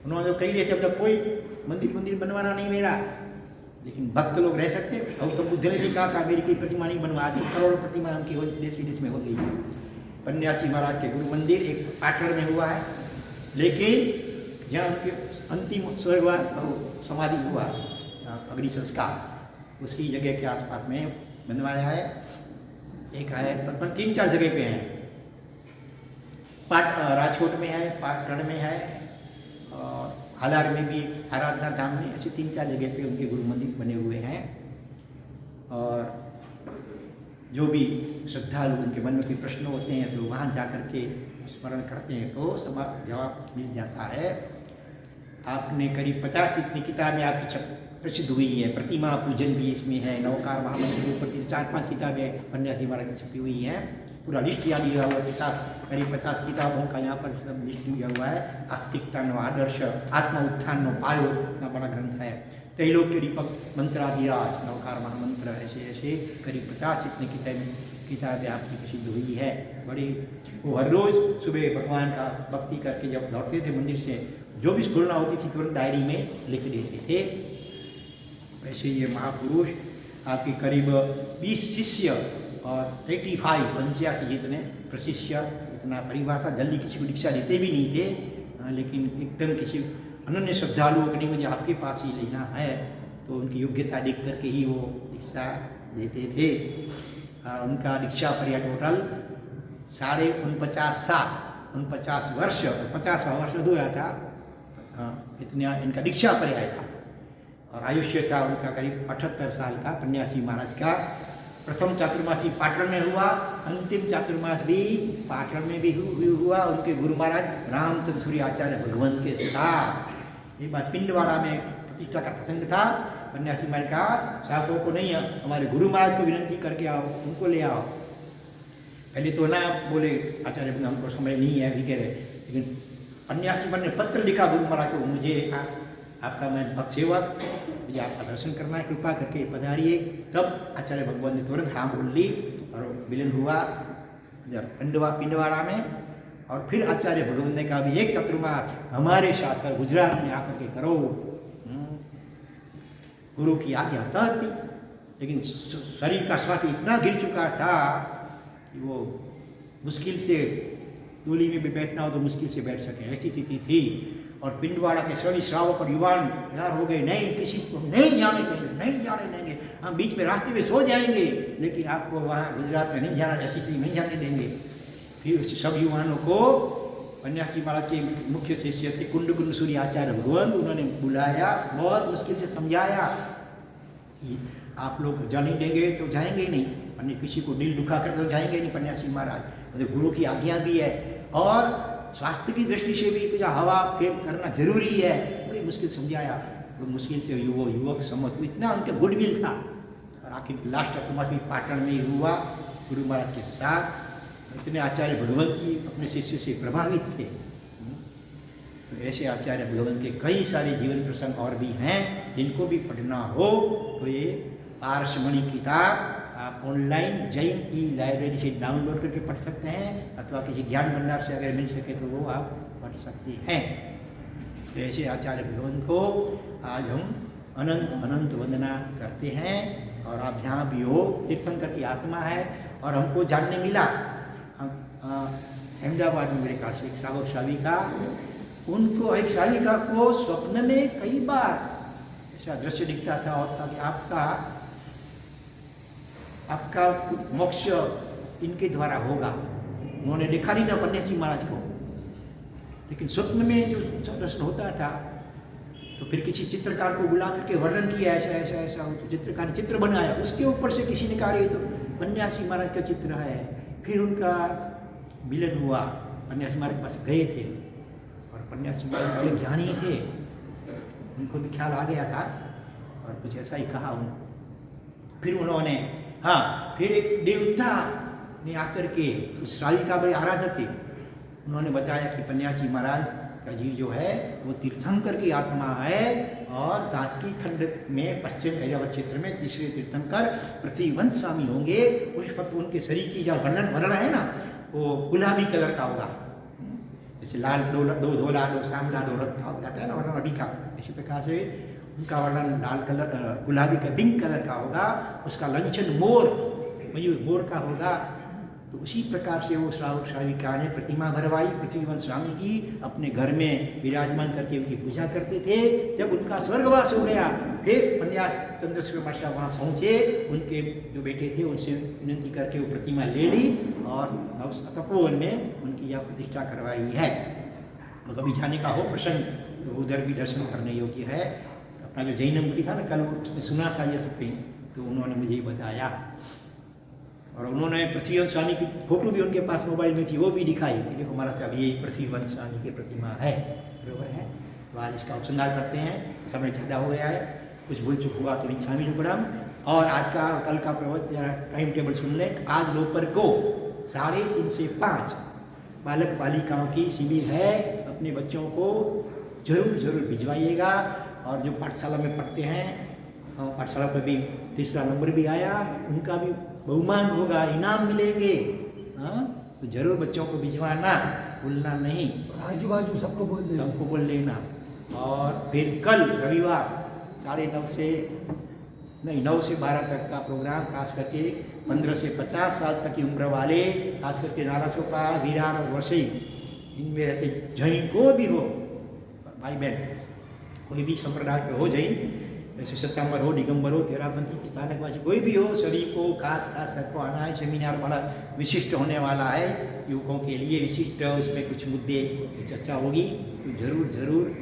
उन्होंने कही रहे थे, अब तक कोई मंदिर बनवाना नहीं मेरा, लेकिन भक्त लोग रह सकते हैं। गौतम बुद्ध ने भी कहा था मेरी कोई प्रतिमा नहीं बनवा, आज करोड़ों प्रतिमा उनकी देश विदेश में हो गई है। पन्यासी महाराज के गुरु मंदिर एक पाटण में हुआ है, लेकिन जहाँ उनके अंतिम स्वर्गवास समाधि हुआ अग्नि संस्कार, उसकी जगह के आसपास में बनवाया है। एक है, तकरीबन 3-4 जगह पे हैं। राजकोट में है, पाटण में है, और हालार में भी आराधना धाम में, ऐसे 3-4 जगह पे उनके गुरु मंदिर बने हुए हैं। और जो भी श्रद्धालु उनके मन में कोई प्रश्न होते हैं तो वहाँ जा कर के स्मरण करते हैं तो सब जवाब मिल जाता है। आपने करीब 50 जितनी किताबें आपकी प्रसिद्ध हुई है। प्रतिमा पूजन भी इसमें है, नवकार महामंत्र के ऊपर 4-5 किताबें पन्यासी महाराज की छपी हुई हैं। पूरा लिस्ट यहाँ दिया हुआ है, करीब 50 किताबों का यहाँ पर सब लिस्ट दिया हुआ है। आस्तिकता नो आदर्श, आत्म उत्थान नो पायो, इतना बड़ा ग्रंथ है। त्रैलोक्य दीपक, मंत्राधिराज, नवकार महामंत्र, ऐसे ऐसे करीब 50 इतनी किताबें आपकी प्रसिद्ध हुई है। बड़ी वो हर रोज़ सुबह भगवान का भक्ति करके जब लौटते थे मंदिर से, जो भी स्फूर्णा होती थी तुरंत डायरी में लिख देते थे। वैसे ये महापुरुष आपके करीब 20 शिष्य और 85 जितने प्रशिष्य, इतना परिवार था। जल्दी किसी को दीक्षा देते भी नहीं थे, लेकिन एकदम किसी अनन्य श्रद्धालुओं को नहीं, मुझे आपके पास ही लेना है, तो उनकी योग्यता देख करके ही वो दीक्षा देते थे। उनका दीक्षा पर्याय टोटल 49.5 साल, 49 वर्ष, 50वां वर्ष अधूरा था, इतना इनका दीक्षा पर्याय था। और आयुष्य था उनका करीब 78 साल का। पन्यासी महाराज का प्रथम चातुर्मासी पाटण में हुआ, अंतिम चातुर्मास भी पाटण में भी हुआ उनके गुरु महाराज रामचंद्र सूर्य आचार्य भगवंत के साथ। एक बार पिंडवाड़ा में प्रतिष्ठा का प्रसंग था। पन्यासी महाराज का साहबों को नहीं, हमारे गुरु महाराज को विनंती करके आओ, उनको ले आओ। पहले तो ना बोले आचार्य हमको समय नहीं है अभी कह रहे, लेकिन पन्यासी महाराज ने पत्र लिखा गुरु महाराज को, मुझे आपका मैं भक्त सेवक, मुझे आपका दर्शन करना है, कृपा करके पधारिए। तब आचार्य भगवान ने तुरंत हाँ बोल ली और विलीन हुआ पिंडवाड़ा में। और फिर आचार्य भगवान ने कहा भी एक चातुर्मास हमारे साथ कर, गुजरात में आकर के करो। गुरु की आज्ञा थी, लेकिन शरीर का स्वास्थ्य इतना गिर चुका था कि वो मुश्किल से डोली में भी बैठना हो तो मुश्किल से बैठ सके, ऐसी स्थिति थी। और पिंडवाड़ा के सभी श्रावक और युवान यार हो गए, नहीं किसी को नहीं जाने देंगे, नहीं जाने देंगे, हम बीच में रास्ते में सो जाएंगे, लेकिन आपको वहाँ गुजरात में नहीं जाना, ऐसी चीज नहीं जाने देंगे। फिर सब युवानों को पन्यासी महाराज के मुख्य शिष्य थे कुंड सूर्य आचार्य भगवान, उन्होंने बुलाया, बहुत मुश्किल से समझाया कि आप लोग जाने देंगे तो जाएंगे ही नहीं, अन्य किसी को दिल दुखा कर तो जाएंगे नहीं पन्यासी महाराज। गुरु की आज्ञा भी है और स्वास्थ्य की दृष्टि से भी कुछ हवा फेर करना जरूरी है। बड़ी मुश्किल समझाया, तो मुश्किल से युवक समझ, इतना उनका गुडविल था। और आखिर लास्ट चातुर्मास भी पाटण में ही हुआ गुरु महाराज के साथ। इतने आचार्य भगवंत की अपने शिष्य से प्रभावित थे। तो ऐसे आचार्य भगवंत के कई सारे जीवन प्रसंग और भी हैं, जिनको भी पढ़ना हो तो ये पारसमणि किताब आप ऑनलाइन जैन ई लाइब्रेरी से डाउनलोड करके पढ़ सकते हैं, अथवा किसी ज्ञान भंडार से अगर मिल सके तो वो आप पढ़ सकते हैं। तो ऐसे आचार्य भगवान को आज हम अनंत अनंत वंदना करते हैं। और आप जहाँ भी हो, तीर्थंकर की आत्मा है। और हमको जानने मिला अहमदाबाद में मेरे ख्याल से एक सावक साविका, उनको एक साविका को स्वप्न में कई बार ऐसा दृश्य दिखता था और था कि आपका मोक्ष इनके द्वारा होगा। उन्होंने देखा नहीं था पन्यासी महाराज को, लेकिन स्वप्न में जो दर्शन होता था तो फिर किसी चित्रकार को बुला करके वर्णन किया, ऐसा ऐसा ऐसा हो, तो चित्रकार ने चित्र बनाया, उसके ऊपर से किसी ने कहा ये तो पन्यासी महाराज का चित्र है। फिर उनका मिलन हुआ, पन्यासी महाराज के पास गए थे और पन्यासी महाराज बड़े ज्ञानी थे, उनको भी ख्याल आ गया था और कुछ ऐसा ही कहा उन्होंने। फिर उन्होंने फिर एक देवता ने आकर के उस श्राविका बड़े आराधक थे, उन्होंने बताया कि पन्यासी महाराज का जी जो है वो तीर्थंकर की आत्मा है और दातकी खंड में पश्चिम ऐरावत क्षेत्र में तीसरे तीर्थंकर पृथ्वीवंत स्वामी होंगे। उस वक्त उनके शरीर की जो वर्ण है ना वो गुलाबी कलर का होगा, जैसे लाल दो धोला दो श्यामला दो रत्ता हो जाता है ना वर्ण अभी का, इसी प्रकार से। उनका वर्णन लाल कलर गुलाबी का पिंक कलर का होगा, उसका लंचन मोर मयूर मोर का होगा। तो उसी प्रकार से वो श्रावक श्राविका ने प्रतिमा भरवाई पृथ्वीवंश स्वामी की, अपने घर में विराजमान करके उनकी पूजा करते थे। जब उनका स्वर्गवास हो गया, फिर पन्यास चंद्रशेखर मास्टर वहाँ पहुँचे, उनके जो बेटे थे उनसे विनती करके वो प्रतिमा ले ली और तपोवन में उनकी यह प्रतिष्ठा करवाई है। तो कभी जाने का हो प्रसंग तो उधर भी दर्शन करने योग्य है। अपना जो जैन मूर्ति था ना, कल उसने सुना था ये सब पे, तो उन्होंने मुझे बताया और उन्होंने पृथ्वीवंश स्वामी की फोटो भी उनके पास मोबाइल में थी, वो भी दिखाई कि देखो हमारा साहब ये पृथ्वीवंश स्वामी की प्रतिमा है, बराबर है। तो आज इसका उपसंहार करते हैं, समय ज़्यादा हो गया है, कुछ भूल चुक हुआ तो इच्छामि दुक्कडम। और आज का कल का टाइम टेबल सुन लें। आज दोपहर को 3:30 से 5 बालक बालिकाओं की शिविर है। अपने बच्चों को जरूर भिजवाइएगा। और जो पाठशाला में पढ़ते हैं, पाठशाला पर भी 3रा नंबर भी आया, उनका भी बहुमान होगा, इनाम मिलेंगे। हाँ, तो जरूर बच्चों को भिजवाना, भूलना नहीं। आजू बाजू सबको बोल देना, सबको बोल लेना। और फिर कल रविवार 9:30 से 9 से 12 तक का प्रोग्राम, खास करके 15 से 50 साल तक की उम्र वाले, खास करके नालासोपा, विरार और वसई, इनमें रहते जैन को भी हो, भाई बहन कोई भी संप्रदाय के हो, जैन जैसे सत्तांबर हो, दिगंबर हो, तेरापंथी की स्थानकवासी कोई भी हो, सभी को खास सबको आना है। सेमिनार बड़ा विशिष्ट होने वाला है, युवकों के लिए विशिष्ट, उसमें कुछ मुद्दे की चर्चा होगी। तो जरूर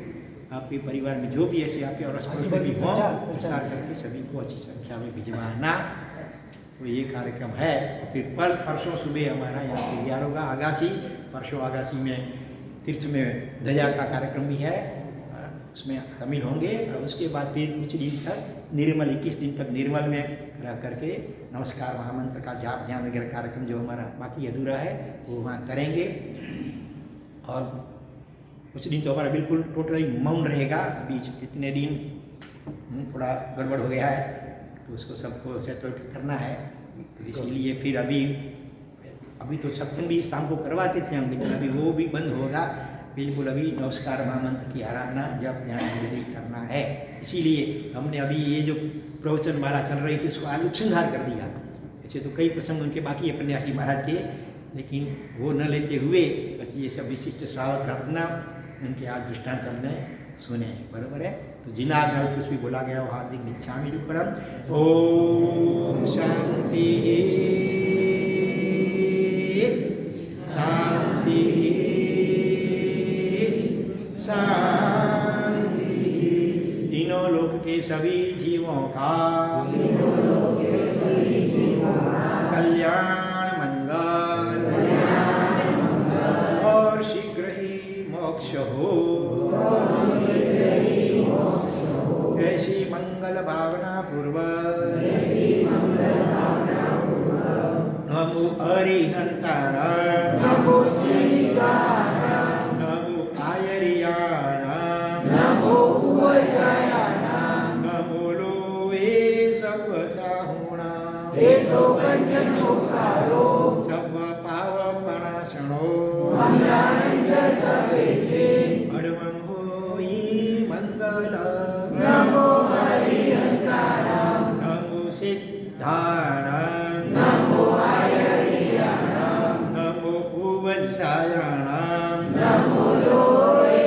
आपके परिवार में जो भी ऐसे आपके और अड़ोस में भी हों, प्रचार करके सभी को अच्छी संख्या में भिजवाना। तो ये कार्यक्रम है। फिर परसों सुबह हमारा यहाँ तैयार होगा आगासी। परसों आगासी में तीर्थ में दया का कार्यक्रम भी है, उसमें शामिल होंगे। और उसके बाद फिर कुछ दिन तक निर्मल, 21 दिन तक निर्मल में रह करके नमस्कार महामंत्र का जाप ध्यान वगैरह कार्यक्रम जो हमारा बाकी अधूरा है वो वहाँ करेंगे। और कुछ दिन तो हमारा बिल्कुल टोटली मौन रहेगा। बीच इतने दिन थोड़ा गड़बड़ हो गया है, तो उसको सबको सेटल करना है। तो इसीलिए फिर अभी तो सत्संग भी शाम को करवाते थे हम, लेकिन अभी वो भी बंद होगा बिल्कुल। अभी नमस्कार महामंत्र की आराधना जब ध्यान वगैरह करना है। इसीलिए हमने अभी ये जो प्रवचन माला चल रही थी उसको आज उपसंहार कर दिया। ऐसे तो कई प्रसंग उनके बाकी है पन्यासी महाराज के, लेकिन वो न लेते हुए बस ये सब विशिष्ट श्रावक रत्ना उनके आज दृष्टांत हमने सुने, बराबर है। तो जिना में कुछ भी बोला गया वो हार्दिक इच्छामि दुक्कडम। ओम शांति शांति शांति। तीनों लोक के सभी जीवों का कल्याण मंगल और शीघ्र ही मोक्ष हो, ऐसी मंगल भावना पूर्वक नमो अरिहंताणां, नमो श्रीकाणां, नमो आयर्याणां, नमो उवचायाणां, नमो लोए सर्वसाहुणां, एषो पंचमुखारो सर्व पावपणासनो मंगलानं च सर्वेषे अडवं होई मंगलम्। नमो अरिहंताणां, नमो सिद्धाणां, नमो आयर्याणां, नमो उवत्सायाणां, नमो लोए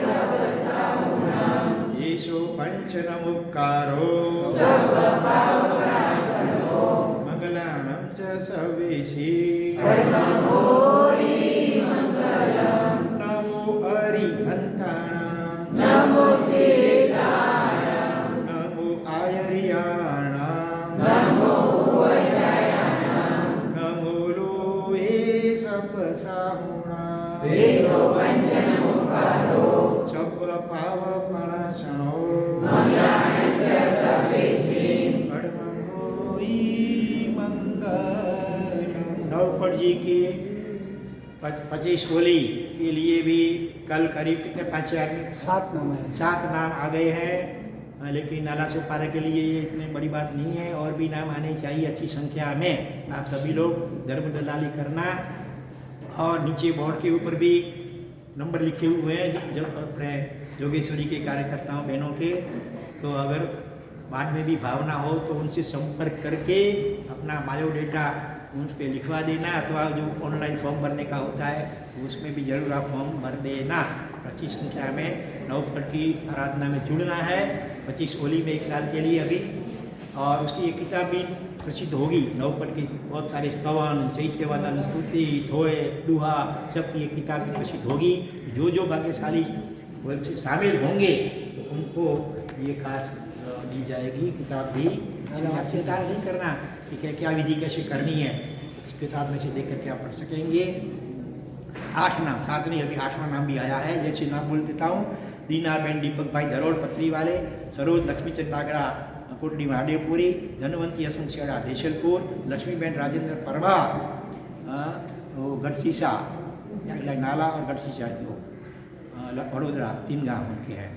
सर्वसाहुणां, येषु पंचनमुक्कारो सर्वपावपणासनो मंगलानं च सर्वेषे अडवं होई मंगलम्। नमो अरिहंताणां, नमो सिद्धाणां, नमो आयर्याणां, नमो उवचायाणां, नमो लोए सर्वसाहुणां, येषु पंचनमुक्कारो सर्वपावपणासनो मंगलानं च सर्वेषे अडवं होई मंगलम्। नवपट जी की 25 होली के लिए भी कल करीब कितने 5 आदमी 7 नाम है। 7 नाम आ गए हैं, लेकिन नालासोपारा के लिए ये इतनी बड़ी बात नहीं है, और भी नाम आने चाहिए अच्छी संख्या में। आप सभी लोग धर्म दलाली करना। और नीचे बोर्ड के ऊपर भी नंबर लिखे हुए हैं, जब अपने योगेश्वरी के कार्यकर्ताओं बहनों के, तो अगर बाद में भी भावना हो तो उनसे संपर्क करके अपना बायोडेटा उन पर लिखवा देना, अथवा जो ऑनलाइन फॉर्म भरने का होता है उसमें भी जरूर आप फॉर्म भर देना। 25 संख्या में नवपट की आराधना में जुड़ना है, 25 होली में 1 साल के लिए अभी। और उसकी एक किताब भी प्रसिद्ध होगी, नवपट की बहुत सारे स्तवन, चैत्यवदन, स्तुति, थोए, दुहा, सबकी एक किताब भी प्रसिद्ध होगी। जो भाग्यशाली वो शामिल होंगे तो उनको ये खास दी जाएगी किताब भी। इसलिए आप चिंता नहीं करना कि क्या विधि कैसे करनी है, इस किताब में से देख करके आप पढ़ सकेंगे। 8 नाम, 7 नहीं अभी 8वां नाम भी आया है। जैसे नाम बोल देता हूँ, दीनाबेन दीपक भाई धरोड़ पत्री वाले, सरोज लक्ष्मीचंद नागरा कोटनी महादेवपुरी, धनवंती हसमुख शेड़ा देशलपुर, लक्ष्मीबेन राजेंद्र परवा वो गढ़सीसा नाला और गढ़सीसा वडोदरा 3 गाँव उनके हैं।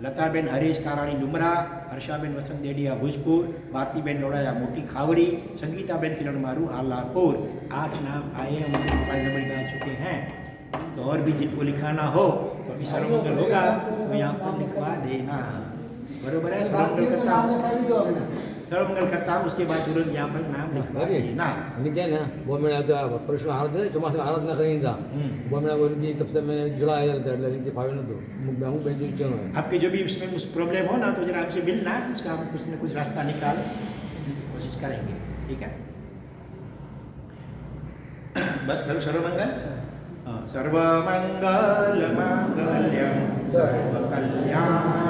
लताबेन हरीश काराणी डुमरा, हर्षाबेन वसंत डेडिया भुजपुर, भारतीबेन लोड़ाया मोटी खावड़ी, संगीताबेन किरण मारू हालापुर। 8 नाम आए हैं, उनके मोबाइल नंबर डाल चुके हैं। तो और भी जिनको लिखाना हो तो अभी सर्वमंगल होगा तो यहाँ पर लिखवा देना, बरोबर है। सर्वमंगल करता हूँ, उसके बाद तुरंत यहाँ पर नाम लिखवा देना। क्या ना वो मैंने परसों आराधना चौमास आराधना करेंगे था वो मैंने उनकी तब से मैं जुड़ा इनकी फाइव तो हूँ बेंचो है। आपके जो भी उसमें कुछ प्रॉब्लम हो ना तो जरा हमसे मिलना, उसका हम कुछ न कुछ रास्ता निकाल कोशिश करेंगे, ठीक है। बस करो सर्वमंगल। सर्वमंगल मांगल्यम सर्व कल्याण